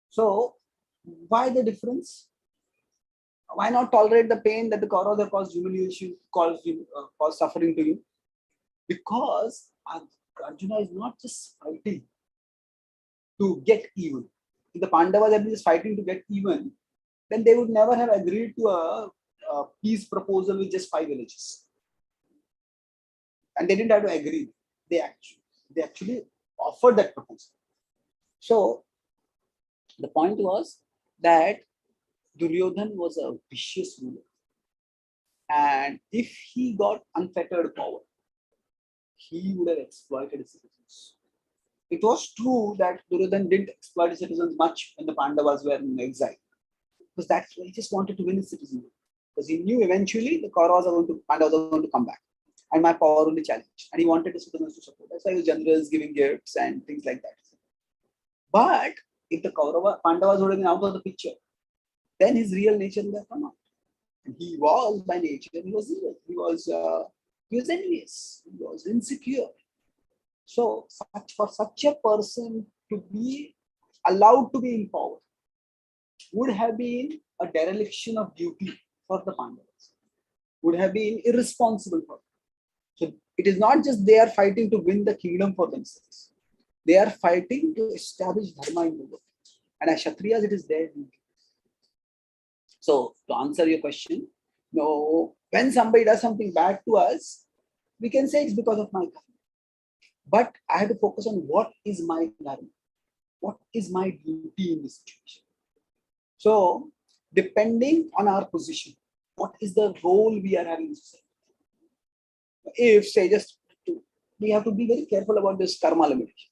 So, why the difference? Why not tolerate the pain that the Kauravas have caused humiliation, caused suffering to you? Because Arjuna is not just fighting to get even. If the Pandavas had been just fighting to get even, then they would never have agreed to a peace proposal with just 5 villages. And they didn't have to agree. They actually offered that proposal. So the point was that Duryodhana was a vicious ruler. And if he got unfettered power, he would have exploited his citizens. It was true that Duryodhana didn't exploit his citizens much when the Pandavas were in exile. Because that's why he just wanted to win his citizenry. Because he knew eventually the Pandavas are going to come back. And my power will be challenged. And he wanted his citizens to support. That's why he was generous, giving gifts and things like that. But if the Pandavas would have been out of the picture, then his real nature would have come out. And he was by nature, he was evil. He was envious. He was insecure. So for such a person to be allowed to be in power would have been a dereliction of duty for the Pandavas. Would have been irresponsible for them. So it is not just they are fighting to win the kingdom for themselves. They are fighting to establish dharma in the world. And as Kshatriyas, it is their duty. So to answer your question, no, when somebody does something bad to us, we can say it's because of my karma. But I have to focus on what is my dharma, what is my duty in this situation. So depending on our position, what is the role we are having in society? If say we have to be very careful about this karma limitation.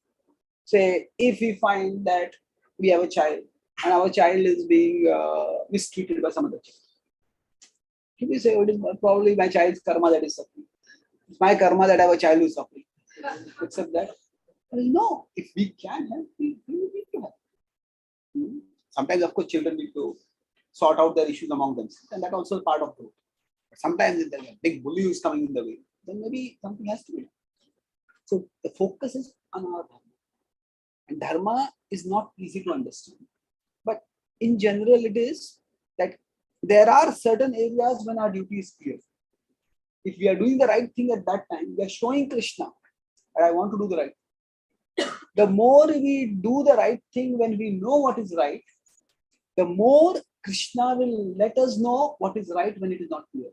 Say if we find that we have a child and our child is being mistreated by some other child, can we say it is probably my child's karma that is suffering? It's my karma that I have a child who is suffering. Accept that? Well, no, if we can help, we need to help. Sometimes, of course, children need to sort out their issues among themselves, and that's also part of growth. But sometimes if there's a big bully who is coming in the way, then maybe something has to be done. So the focus is on our dharma. And dharma is not easy to understand. But in general, it is that there are certain areas when our duty is clear. If we are doing the right thing at that time, we are showing Krishna that I want to do the right thing. The more we do the right thing when we know what is right, the more Krishna will let us know what is right when it is not clear.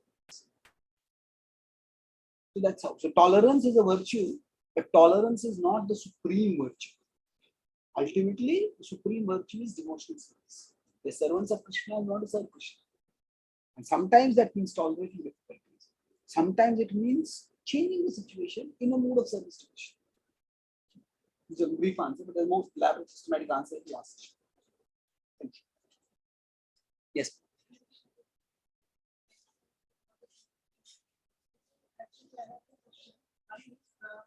So that's how. So tolerance is a virtue, but tolerance is not the supreme virtue. Ultimately, the supreme virtue is devotional service. The servants of Krishna are not to serve Krishna. And sometimes that means tolerating difficulties. Sometimes it means changing the situation in a mood of service to Krishna. It's a brief answer, but the most elaborate systematic answer is the last question. Thank you. Yes.
Actually, I have a question.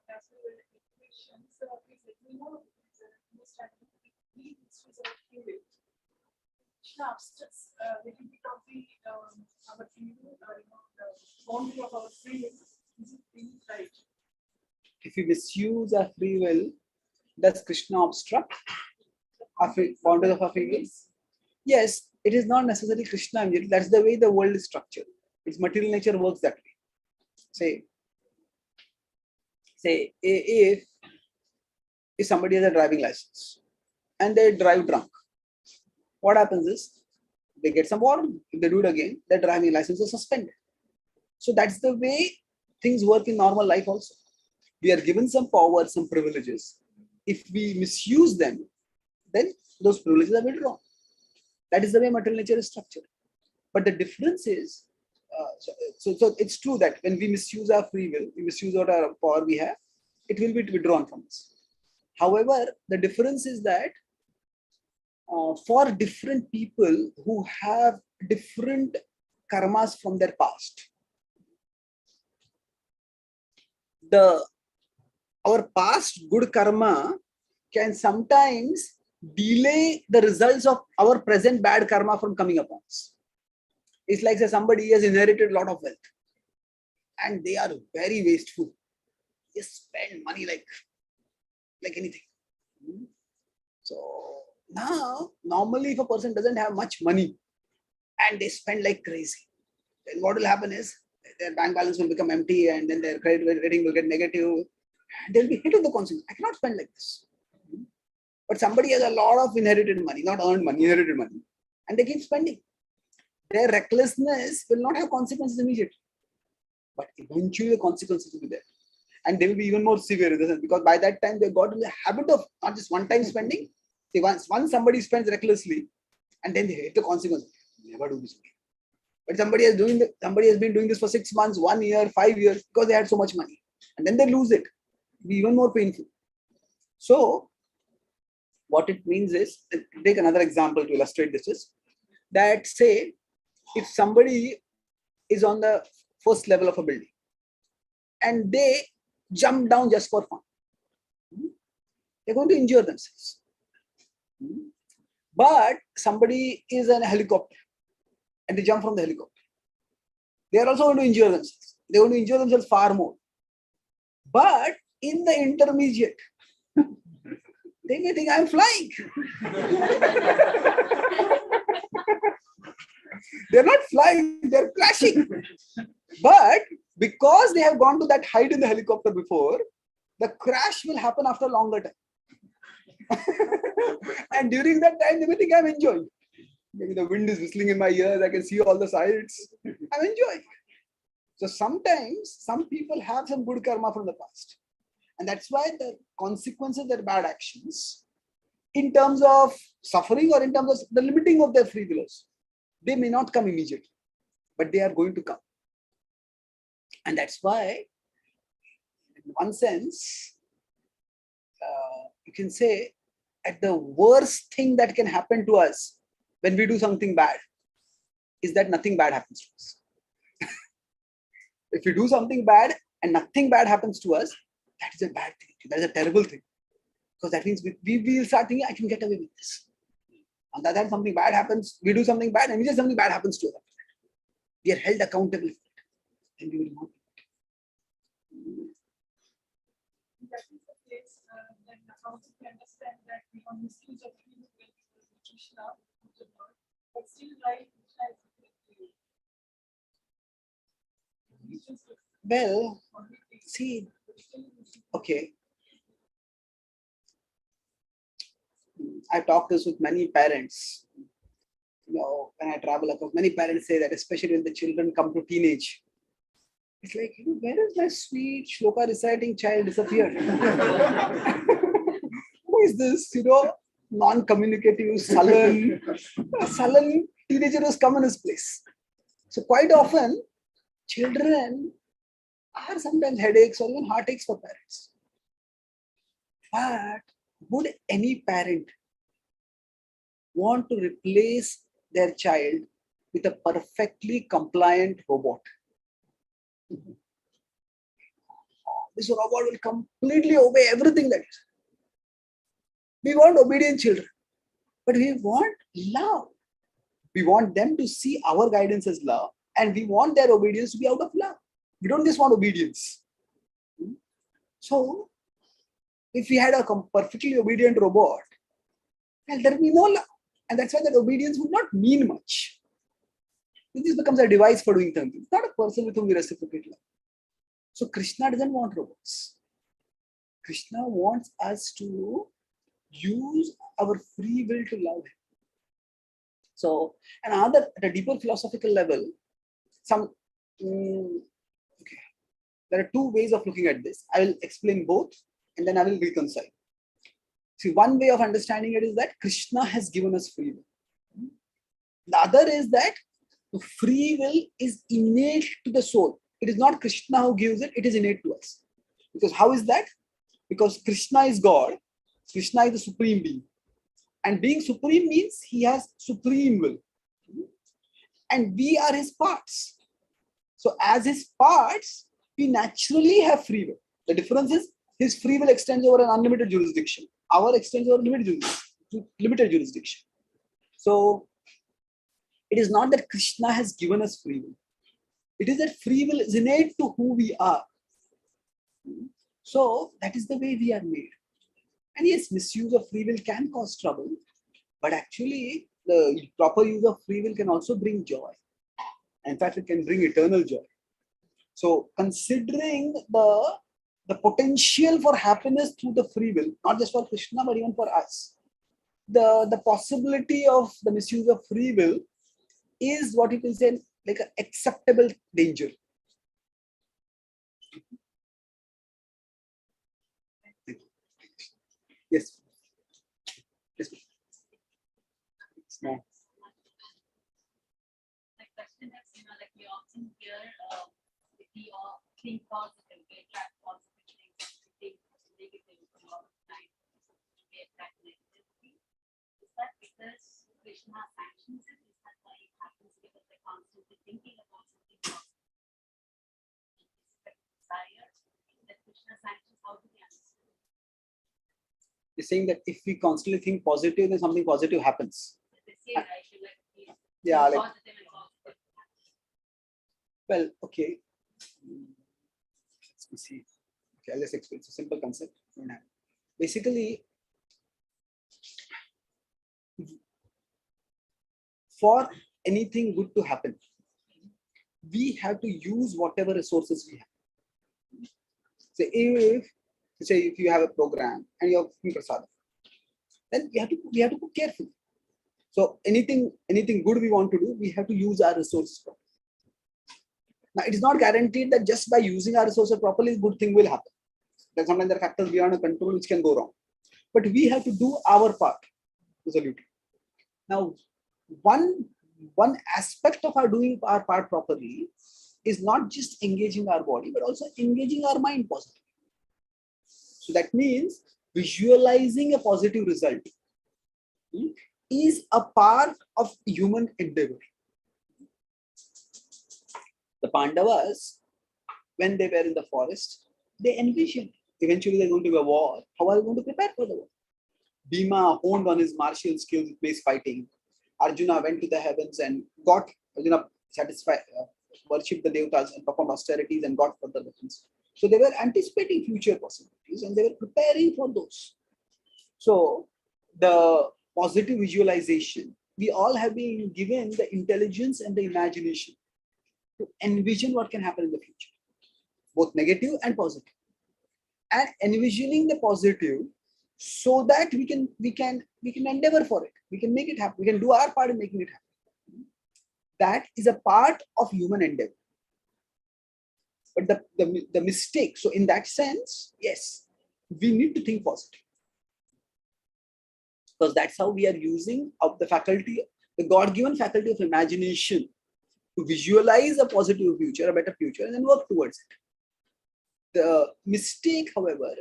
As we were in education, so please let me know the understanding. We issues of theory. Now, just a little bit of the our theory, the boundary of our free will. Is it being right?
If we misuse our free will, does Krishna obstruct our boundaries of our free will? Yes, it is not necessarily Krishna immediately. That's the way the world is structured. Its material nature works that way. Say if somebody has a driving license and they drive drunk, what happens is they get some warning. If they do it again, their driving license is suspended. So that's the way things work in normal life also. We are given some power, some privileges. If we misuse them, then those privileges are withdrawn. That is the way material nature is structured. But the difference is, so it's true that when we misuse our free will, we misuse whatever power we have, it will be withdrawn from us. However, the difference is that for different people who have different karmas from their past, our past good karma can sometimes delay the results of our present bad karma from coming upon us. It's like say somebody has inherited a lot of wealth and they are very wasteful. They spend money like anything. So now, normally if a person doesn't have much money and they spend like crazy, then what will happen is their bank balance will become empty and then their credit rating will get negative. They'll be hit with the consequence. I cannot spend like this. But somebody has a lot of inherited money, not earned money, inherited money, and they keep spending. Their recklessness will not have consequences immediately. But eventually the consequences will be there. And they will be even more severe in the sense because by that time they got in the habit of not just one time spending. See, once somebody spends recklessly and then they hate the consequences. Never do this again. But somebody has been doing this for 6 months, 1 year, 5 years because they had so much money. And then they lose it. It'll be even more painful. So what it means is, take another example to illustrate this is that say if somebody is on the first level of a building and they jump down just for fun, they're going to injure themselves. But somebody is in a helicopter and they jump from the helicopter, they are also going to injure themselves. They're going to injure themselves far more. But in the intermediate, they may think I'm flying. They're not flying, they're crashing. But because they have gone to that height in the helicopter before, the crash will happen after a longer time. And during that time, they may think I'm enjoying. Maybe the wind is whistling in my ears, I can see all the sights. I'm enjoying. So sometimes some people have some good karma from the past. And that's why the consequences of their bad actions, in terms of suffering or in terms of the limiting of their free wills, they may not come immediately, but they are going to come. And that's why, in one sense, you can say that the worst thing that can happen to us when we do something bad is that nothing bad happens to us. If we do something bad and nothing bad happens to us, that is a bad thing. That is a terrible thing. Because that means we will start thinking, I can get away with this. On the other hand, something bad happens, we do something bad, and immediately something bad happens to us. We are held accountable for it. And we will not.
That is the case, then how to understand that we are misuse of free will Krishna, but still right Krishna is
Well, see, okay. I talked this with many parents. When I travel across, many parents say that, especially when the children come to teenage, it's like, where is my sweet shloka reciting child disappeared? Who is this, non-communicative, sullen teenager who's come in his place? So quite often, children are sometimes headaches or even heartaches for parents. But would any parent want to replace their child with a perfectly compliant robot? This robot will completely obey everything that is. We want obedient children, but we want love. We want them to see our guidance as love, and we want their obedience to be out of love. We don't just want obedience. So, if we had a perfectly obedient robot, well, there will be no love. And that's why that obedience would not mean much. This becomes a device for doing something. It's not a person with whom we reciprocate love. So Krishna doesn't want robots. Krishna wants us to use our free will to love him. So, at a deeper philosophical level, there are two ways of looking at this. I will explain both and then I will reconcile. See, one way of understanding it is that Krishna has given us free will. The other is that the free will is innate to the soul. It is not Krishna who gives it, it is innate to us. Because how is that? Because Krishna is God, Krishna is the supreme being. And being supreme means he has supreme will. And we are his parts. So as his parts, we naturally have free will. The difference is his free will extends over an unlimited jurisdiction. Our extends over limited jurisdiction. So it is not that Krishna has given us free will. It is that free will is innate to who we are. So that is the way we are made. And yes, misuse of free will can cause trouble, but actually the proper use of free will can also bring joy. In fact, it can bring eternal joy. So considering the potential for happiness through the free will, not just for Krishna, but even for us, the possibility of the misuse of free will is what you can say like an acceptable danger. Yes. Yes. No.
My question is, we often hear if we all think positive, we attract positive things, and we think negative a lot of times, we attract negativity. Is that because Krishna sanctions it? Is that why it happens because they're constantly thinking about something positive? Desire that Krishna sanctions, how do we understand?
You're saying that if we constantly think positive, then something positive happens.
They say, right?
Yeah, like,
Positive and positive.
well, okay. Let's see. Okay, I'll just explain. It's a simple concept. Basically, for anything good to happen, we have to use whatever resources we have. So if you have a program and you're cooking prasad, then we have to cook carefully. So anything good we want to do, we have to use our resources properly. Now, it is not guaranteed that just by using our resources properly, good thing will happen. Then sometimes there are factors beyond our control which can go wrong. But we have to do our part resolutely. Now, one aspect of our doing our part properly is not just engaging our body, but also engaging our mind positively. So that means visualizing a positive result is a part of human endeavor. The Pandavas, when they were in the forest, they envisioned eventually there's going to be a war. How are we going to prepare for the war? Bhima honed on his martial skills with base fighting. Arjuna went to the heavens and got, satisfied, worshipped the devatas and performed austerities and got further weapons. So they were anticipating future possibilities and they were preparing for those. So the positive visualization, we all have been given the intelligence and the imagination to envision what can happen in the future, both negative and positive. And envisioning the positive so that we can endeavor for it. We can make it happen. We can do our part in making it happen. That is a part of human endeavor. But the mistake, so in that sense, yes, we need to think positive. Because that's how we are using of the faculty, the God-given faculty of imagination to visualize a positive future, a better future, and then work towards it. The mistake, however,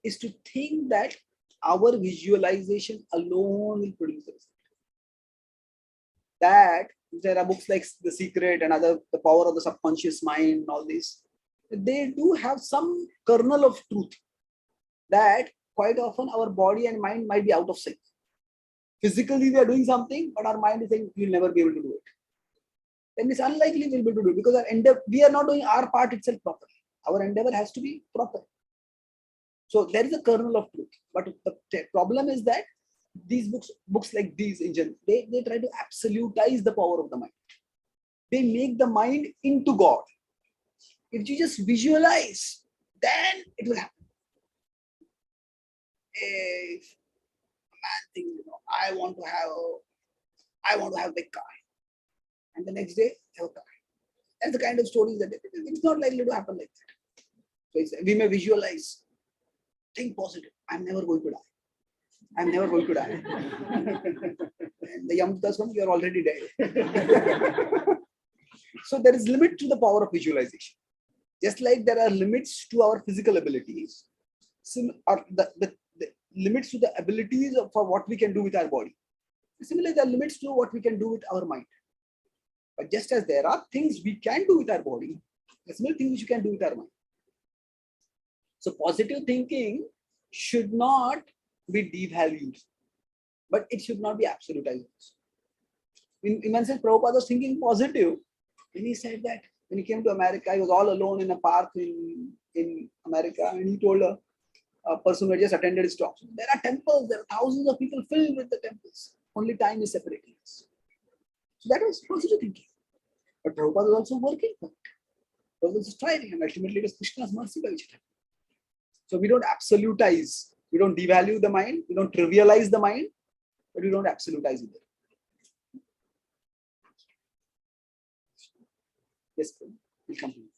is to think that our visualization alone will produce the result. That there are books like The Secret and other, The Power of the Subconscious Mind, all these, they do have some kernel of truth that quite often our body and mind might be out of sync. Physically, we are doing something, but our mind is saying we'll never be able to do it. Then it's unlikely we'll be able to do it because we are not doing our part itself properly. Our endeavor has to be proper. So there is a kernel of truth. But the problem is that these books like these in general, they try to absolutize the power of the mind. They make the mind into God. If you just visualize, then it will happen. If a man thinks, I want to have a big car, and the next day have a car. That's the kind of stories that it's not likely to happen like that. So we may visualize, think positive. I'm never going to die. I'm never going to die. And the Yamdutas come, you're already dead. So there is limit to the power of visualization. Just like there are limits to our physical abilities, the limits to the abilities for what we can do with our body. Similarly, there are limits to what we can do with our mind. But just as there are things we can do with our body, there are similar things which you can do with our mind. So positive thinking should not be devalued, but it should not be absolutized. In one sense, Prabhupada was thinking positive when he said that when he came to America, he was all alone in a park in America, and he told a person who had just attended his talk, there are temples, there are thousands of people filled with the temples. Only time is separating us. So that was positive thinking. But Prabhupada was also working for it. Prabhupada was striving, and ultimately it was Krishna's mercy by which it happened. So we don't absolutize, we don't devalue the mind, we don't trivialize the mind, but we don't absolutize it. Yes, we'll come to you.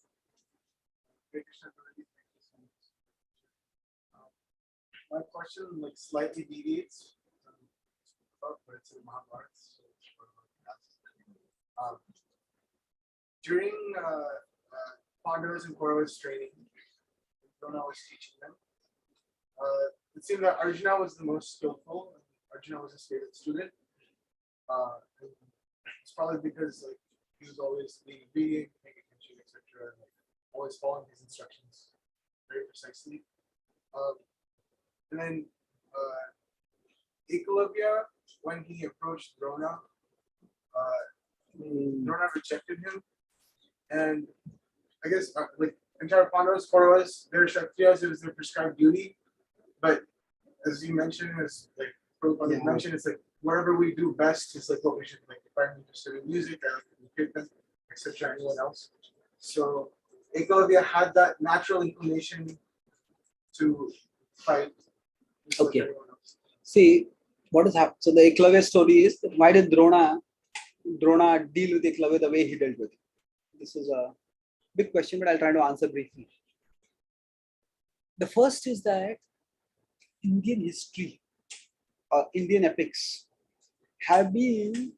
My question slightly deviates, but it's in Mahabharata. During Pandavas and Kauravas training, Drona was teaching them. It seemed that Arjuna was the most skillful. Arjuna was his favorite student. It's probably because he was always being obedient, paying attention, etc., and always following his instructions very precisely. And then Ekalavya, when he approached Drona, Drona rejected him, and I guess entire Pandavas, Kauravas, their Kshatriyas, it was their prescribed duty. But as you mentioned, Prabhupada mentioned, it's whatever we do best is what we should if I'm interested in music, I like to kirtan, etc. Anyone else. So Ekalavya had that natural inclination to fight.
Okay. See what is happening. So the Eklavya story is that why did Drona deal with Eklavya the way he dealt with it? This is a big question, but I'll try to answer briefly. The first is that Indian history, Indian epics have been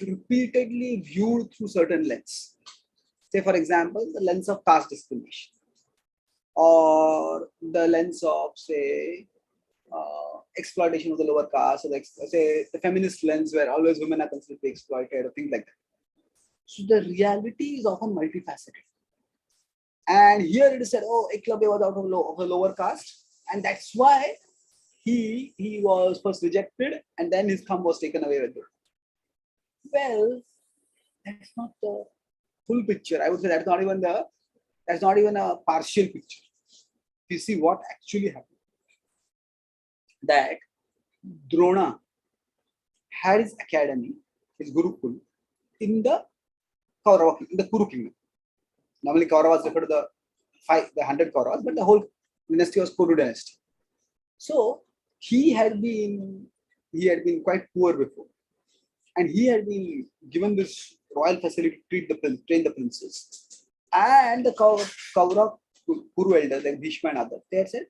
repeatedly viewed through certain lenses. Say, for example, the lens of caste discrimination, or the lens of, say, exploitation of the lower caste, or say the feminist lens where always women are considered to be exploited, or things like that. So the reality is often multifaceted. And here it is said, oh, Eklavya was out of a lower caste, and that's why he was first rejected, and then his thumb was taken away with it. Well, that's not the full picture. I would say that's not even a partial picture. You see what actually happened. That Drona had his academy, his Gurukul, in the Kaurava, in the Kuru kingdom. Normally Kauravas refer to the 100 Kauravas, but the whole dynasty was Kuru dynasty. So he had been quite poor before, and he had been given this royal facility to train the princes. And the Kaurav Kuru elders like Bhishma and others, they had said,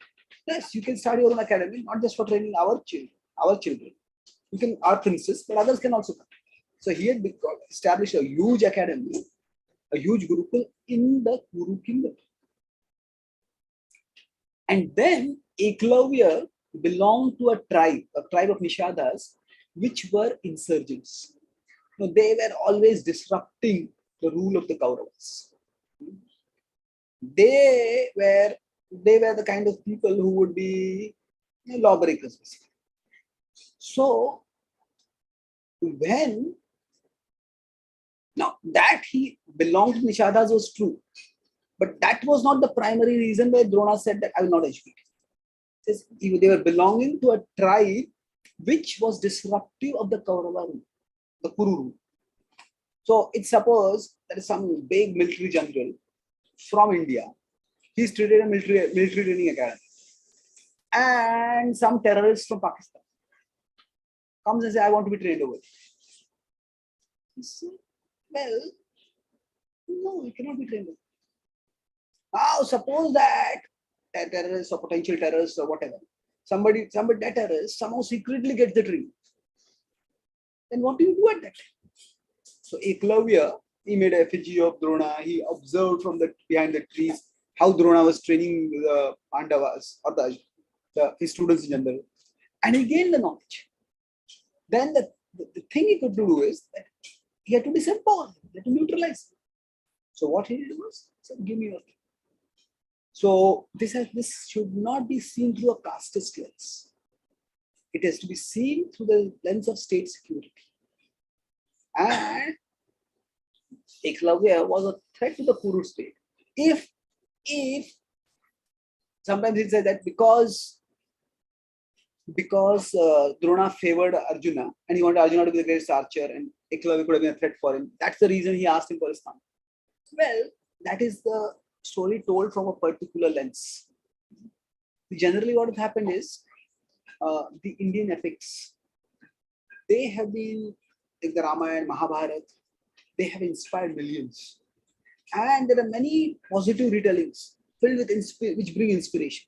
yes, you can start your own academy, not just for training our children. You can, our princes, but others can also come. So he had established a huge academy, a huge Gurukul in the Kuru kingdom. And then Eklavya belonged to a tribe of Nishadas, which were insurgents. They were always disrupting the rule of the Kauravas. They were the kind of people who would be lawbreakers, basically. So now that he belonged to Nishadas was true, but that was not the primary reason why Drona said that I will not educate. They were belonging to a tribe which was disruptive of the Kaurava rule, the Kuru rule. So it's suppose there is some big military general from India. He's treated a military training academy, and some terrorist from Pakistan comes and says, I want to be trained over. He said, well, no, you cannot be trained over. Now suppose that terrorist or potential terrorist or whatever, somebody that terrorist somehow secretly gets the training. Then what do you do at that time? So Eklavya, he made a effigy of Drona. He observed from behind the trees how Drona was training the Pandavas or his students in general, and he gained the knowledge. Then the thing he could do is that he had to disempowers, he had to neutralize. So what he did was, give me your thing. So this should not be seen through a casteist lens. It has to be seen through the lens of state security. And Eklavya was a threat to the Kuru state. If sometimes it says that because Drona favored Arjuna and he wanted Arjuna to be the greatest archer and Eklavya could have been a threat for him, that's the reason he asked him for his thumb. Well, that is the story told from a particular lens. Generally what has happened is the Indian epics, they have been, like the Ramayana, Mahabharata, they have inspired millions. And there are many positive retellings filled with which bring inspiration.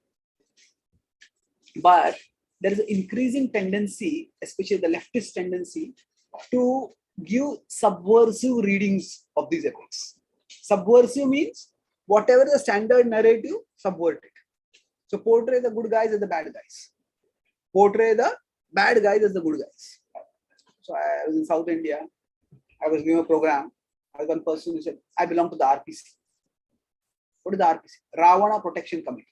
But there is an increasing tendency, especially the leftist tendency, to give subversive readings of these epics. Subversive means whatever the standard narrative, subvert it. So portray the good guys as the bad guys. Portray the bad guys as the good guys. So I was in South India. I was doing a program. I was one person who said, I belong to the RPC. What is the RPC? Ravana Protection Committee.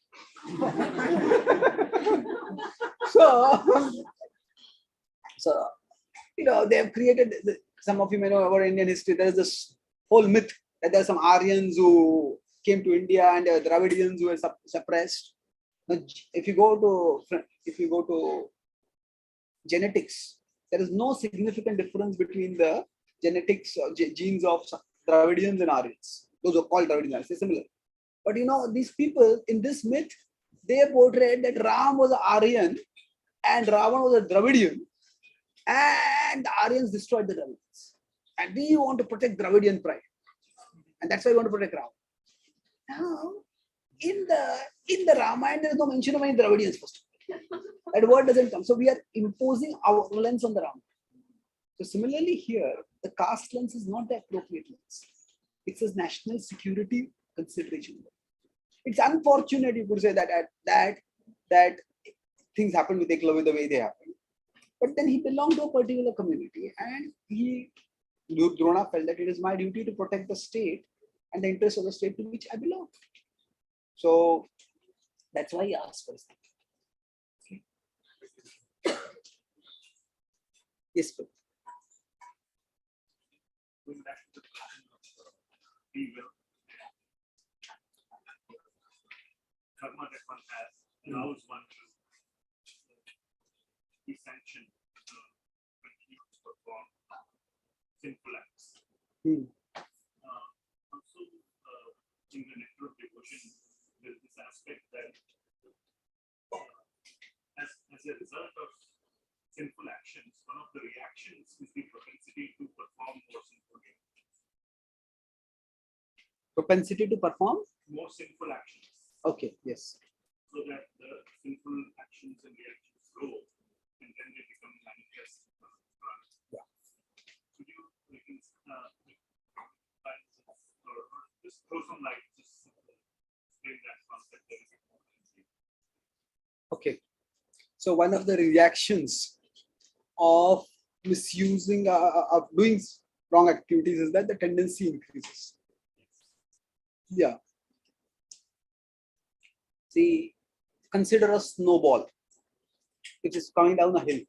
So they have created, some of you may know about Indian history, there is this whole myth that there are some Aryans who came to India and there are Dravidians who were suppressed. Now, if you go to genetics, there is no significant difference between the genetics or genes of Dravidians and Aryans. Those are called Dravidians, they're similar. But these people in this myth, they portrayed that Ram was an Aryan and Ravan was a Dravidian, and the Aryans destroyed the Dravidians. And we want to protect Dravidian pride. And that's why we want to protect Ram. Now, in the Ramayana, there is no mention of any Dravidians first. That word doesn't come. So we are imposing our lens on the Ram. So similarly here, the caste lens is not the appropriate lens. It's a national security consideration. It's unfortunate, you could say, that things happen with Eklavya the way they happen. But then he belonged to a particular community, and Drona felt that it is my duty to protect the state and the interests of the state to which I belong. So that's why he asked for this. Okay. Yes, sir.
Going back to the question of free will, karma that one has allows one to be sanctioned to continue to perform sinful acts. Also, in the nectar of devotion, there's this aspect that as a result of sinful actions, one of the reactions is the propensity to perform more sinful actions.
Propensity to perform?
More sinful actions.
Okay, yes.
So that the sinful actions and reactions grow and then they become manifest.
Yeah.
Could you or just throw some light, just explain that concept there is a propensity.
Okay. So one of the reactions of misusing, of doing wrong activities is that the tendency increases. Yeah. See, consider a snowball. It is coming down a hill.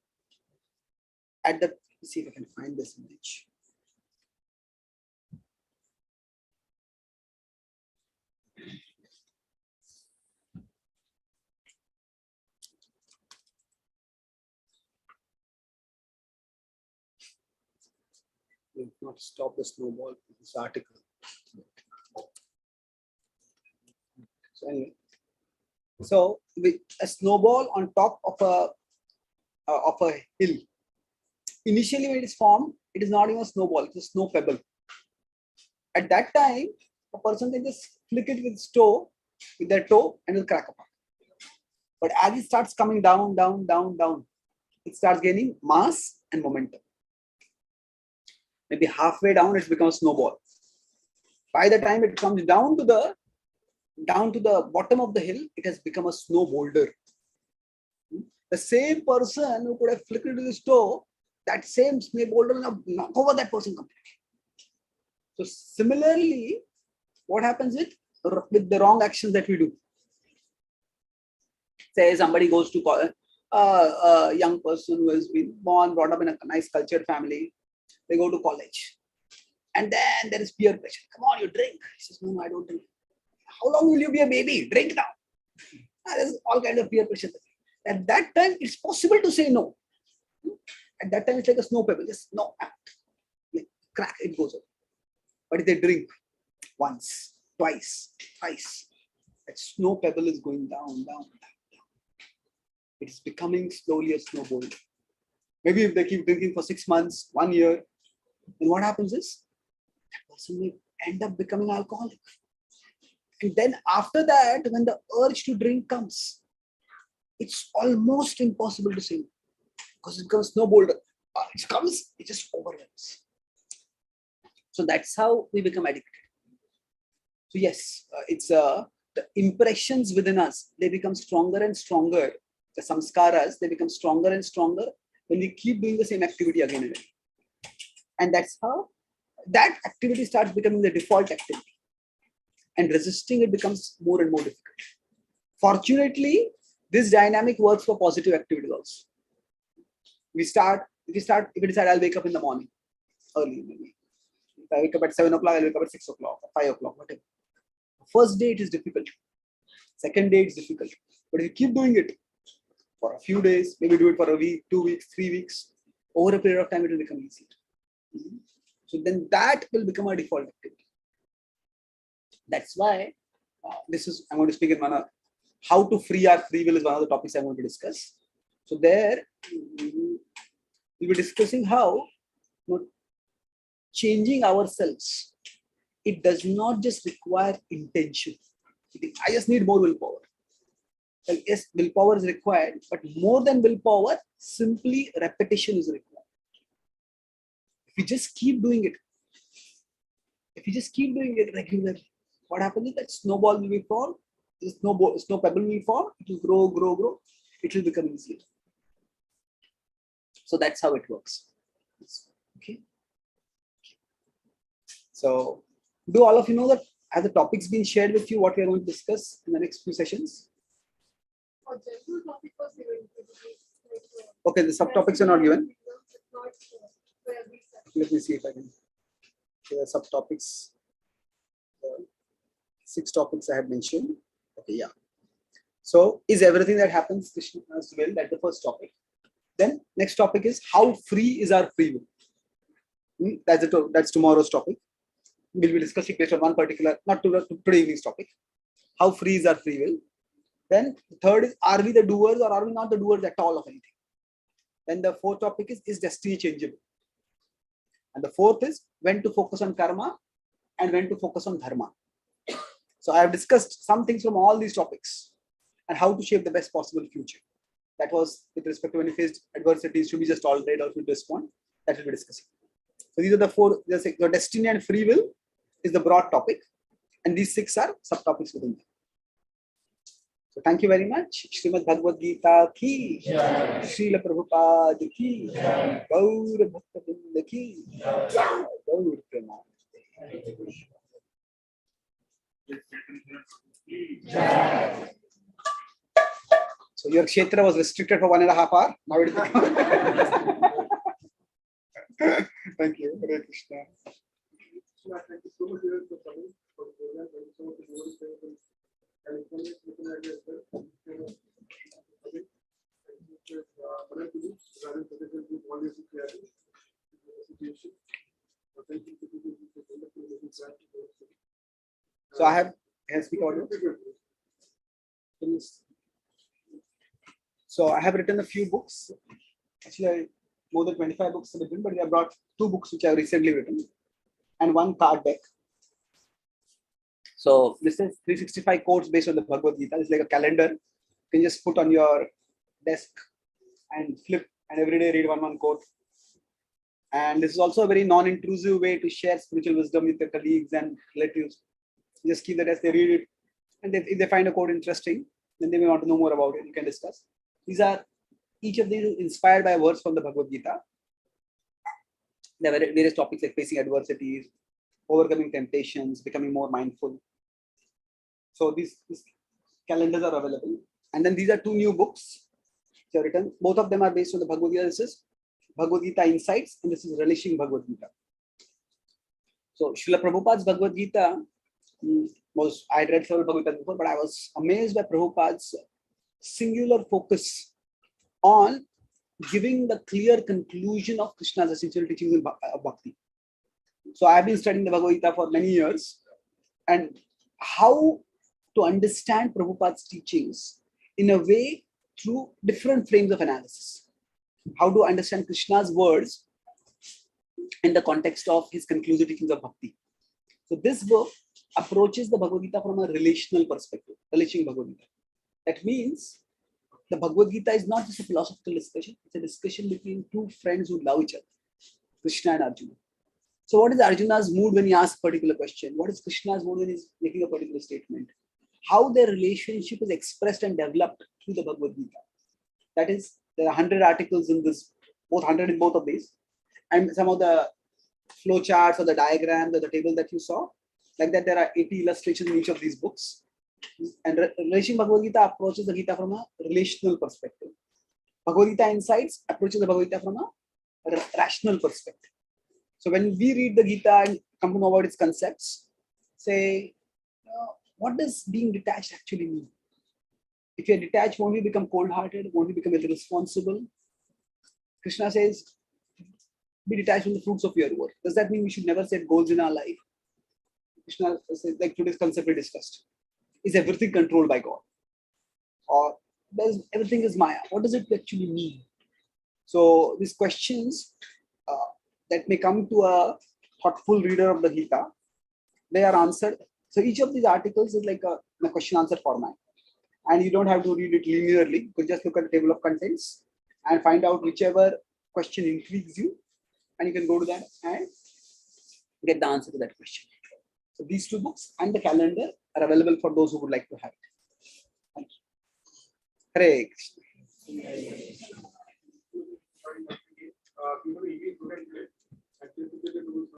At the, let's see if I can find this image. Will not stop the snowball. This article. So anyway, so with a snowball on top of a hill. Initially, when it is formed, it is not even a snowball; it's a snow pebble. At that time, a person can just flick it with their toe, and it will crack apart. But as it starts coming down, down, down, down, it starts gaining mass and momentum. Maybe halfway down, it's become a snowball. By the time it comes down to the bottom of the hill, it has become a snow boulder. The same person who could have flicked it with his toe, that same snow boulder will knock over that person completely. So similarly, what happens with the wrong actions that we do? Say somebody goes to college, a young person who has been brought up in a nice cultured family, they go to college. And then there is peer pressure. Come on, you drink. He says, no, I don't drink. How long will you be a baby? Drink now. There's all kinds of peer pressure. At that time, it's possible to say no. At that time, it's like a snow pebble. Just no, like crack, it goes up. But if they drink once, twice, thrice, that snow pebble is going down, down, down. It is becoming slowly a snowball. Maybe if they keep drinking for 6 months, 1 year, then what happens is that person may end up becoming alcoholic. And then after that, when the urge to drink comes, it's almost impossible to say no, because it becomes snow boulder. It comes, it just overwhelms. So that's how we become addicted. So yes, it's the impressions within us, they become stronger and stronger. The samskaras, they become stronger and stronger when we keep doing the same activity again and again. And that's how that activity starts becoming the default activity. And resisting it becomes more and more difficult. Fortunately, this dynamic works for positive activities also. If we decide I'll wake up in the morning, early maybe. If I wake up at 7 o'clock, I'll wake up at 6 o'clock, or 5 o'clock, whatever. First day it is difficult. Second day it's difficult. But if you keep doing it for a few days, maybe do it for a week, 2 weeks, 3 weeks, over a period of time, it will become easier. So then that will become a default activity. That's why I'm going to speak in manner. How to free our free will is one of the topics I'm going to discuss. So there, we'll be discussing how changing ourselves. It does not just require intention. I just need more willpower. Well, yes, willpower is required, but more than willpower, simply repetition is required. If you just keep doing it, regularly, what happens is that snowball will be formed, the snow pebble will form, it will grow, grow, grow, it will become easier. So that's how it works. Okay. So do all of you know that Have the topics been shared with you? What we are going to discuss in the next few sessions?
For general topic was given.
Okay, the subtopics are not given.
Not for every section.
Let me see if I can. There are subtopics. 6 topics I had mentioned. Okay, yeah. So, is everything that happens Krishna's will? That's the first topic. Then, next topic is how free is our free will? That's tomorrow's topic. We'll be discussing based on one particular, not today evening's topic. How free is our free will? Then, the third is, are we the doers or are we not the doers at all of anything? Then the fourth topic is destiny changeable? And the fourth is when to focus on karma and when to focus on dharma. So I have discussed some things from all these topics and how to shape the best possible future. That was with respect to when you faced adversities, should be just tolerate or should respond. That will be discussing. So these are the 4. Your destiny and free will is the broad topic, and these 6 are subtopics within them. So thank you very much. Srimad Bhagavad Gita ki, Srila Prabhupada ki, Gaur Bhakta Vrinda ki, Gaur Prema. So your kshetra was restricted for 1.5 hours. Now it is. Thank you. Hare Krishna.
Thank you so much for coming for the program. Thank you so much for your service and information you can add as well.
So I have speak audio. So I have written a few books. Actually, more than 25 books have written, but I brought 2 books which I have recently written and 1 card deck. So this is 365 quotes based on the Bhagavad Gita. It's like a calendar. You can just put on your desk and flip and every day read one quote. And this is also a very non-intrusive way to share spiritual wisdom with your colleagues and relatives. You just keep the desk, they read it. And if they find a quote interesting, then they may want to know more about it. You can discuss. Each of these is inspired by words from the Bhagavad Gita. There are various topics like facing adversities, overcoming temptations, becoming more mindful. So these calendars are available. And then these are 2 new books which are written. Both of them are based on the Bhagavad Gita. This is Bhagavad Gita Insights and this is Relishing Bhagavad Gita. So Srila Prabhupada's Bhagavad Gita I had read several Bhagavad Gita before, but I was amazed by Prabhupada's singular focus on giving the clear conclusion of Krishna's essential teachings in Bhakti. So I have been studying the Bhagavad Gita for many years, and how to understand Prabhupada's teachings in a way through different frames of analysis. How to understand Krishna's words in the context of his conclusive teachings of Bhakti. So this book approaches the Bhagavad Gita from a relational perspective, relishing Bhagavad Gita. That means the Bhagavad Gita is not just a philosophical discussion, it's a discussion between 2 friends who love each other, Krishna and Arjuna. So what is Arjuna's mood when he asks a particular question? What is Krishna's mood when he's making a particular statement? How their relationship is expressed and developed through the Bhagavad Gita. That is, there are 100 articles in this, both 100 in both of these. And some of the flow charts or the diagrams or the table that you saw, like that there are 80 illustrations in each of these books. And Relishing Bhagavad Gita approaches the Gita from a relational perspective. Bhagavad Gita Insights approaches the Bhagavad Gita from a rational perspective. So when we read the Gita and come to know about its concepts, say, what does being detached actually mean? If you're detached, won't you become cold-hearted? Won't you become irresponsible? Krishna says, be detached from the fruits of your work. Does that mean we should never set goals in our life? Krishna says, like today's concept we discussed. Is everything controlled by God? Or everything is Maya? What does it actually mean? So these questions that may come to a thoughtful reader of the Gita, they are answered. So each of these articles is like a question answer format. And you don't have to read it linearly. You could just look at the table of contents and find out whichever question intrigues you. And you can go to that and get the answer to that question. So these 2 books and the calendar are available for those who would like to have it. Thank you. Hare Krishna.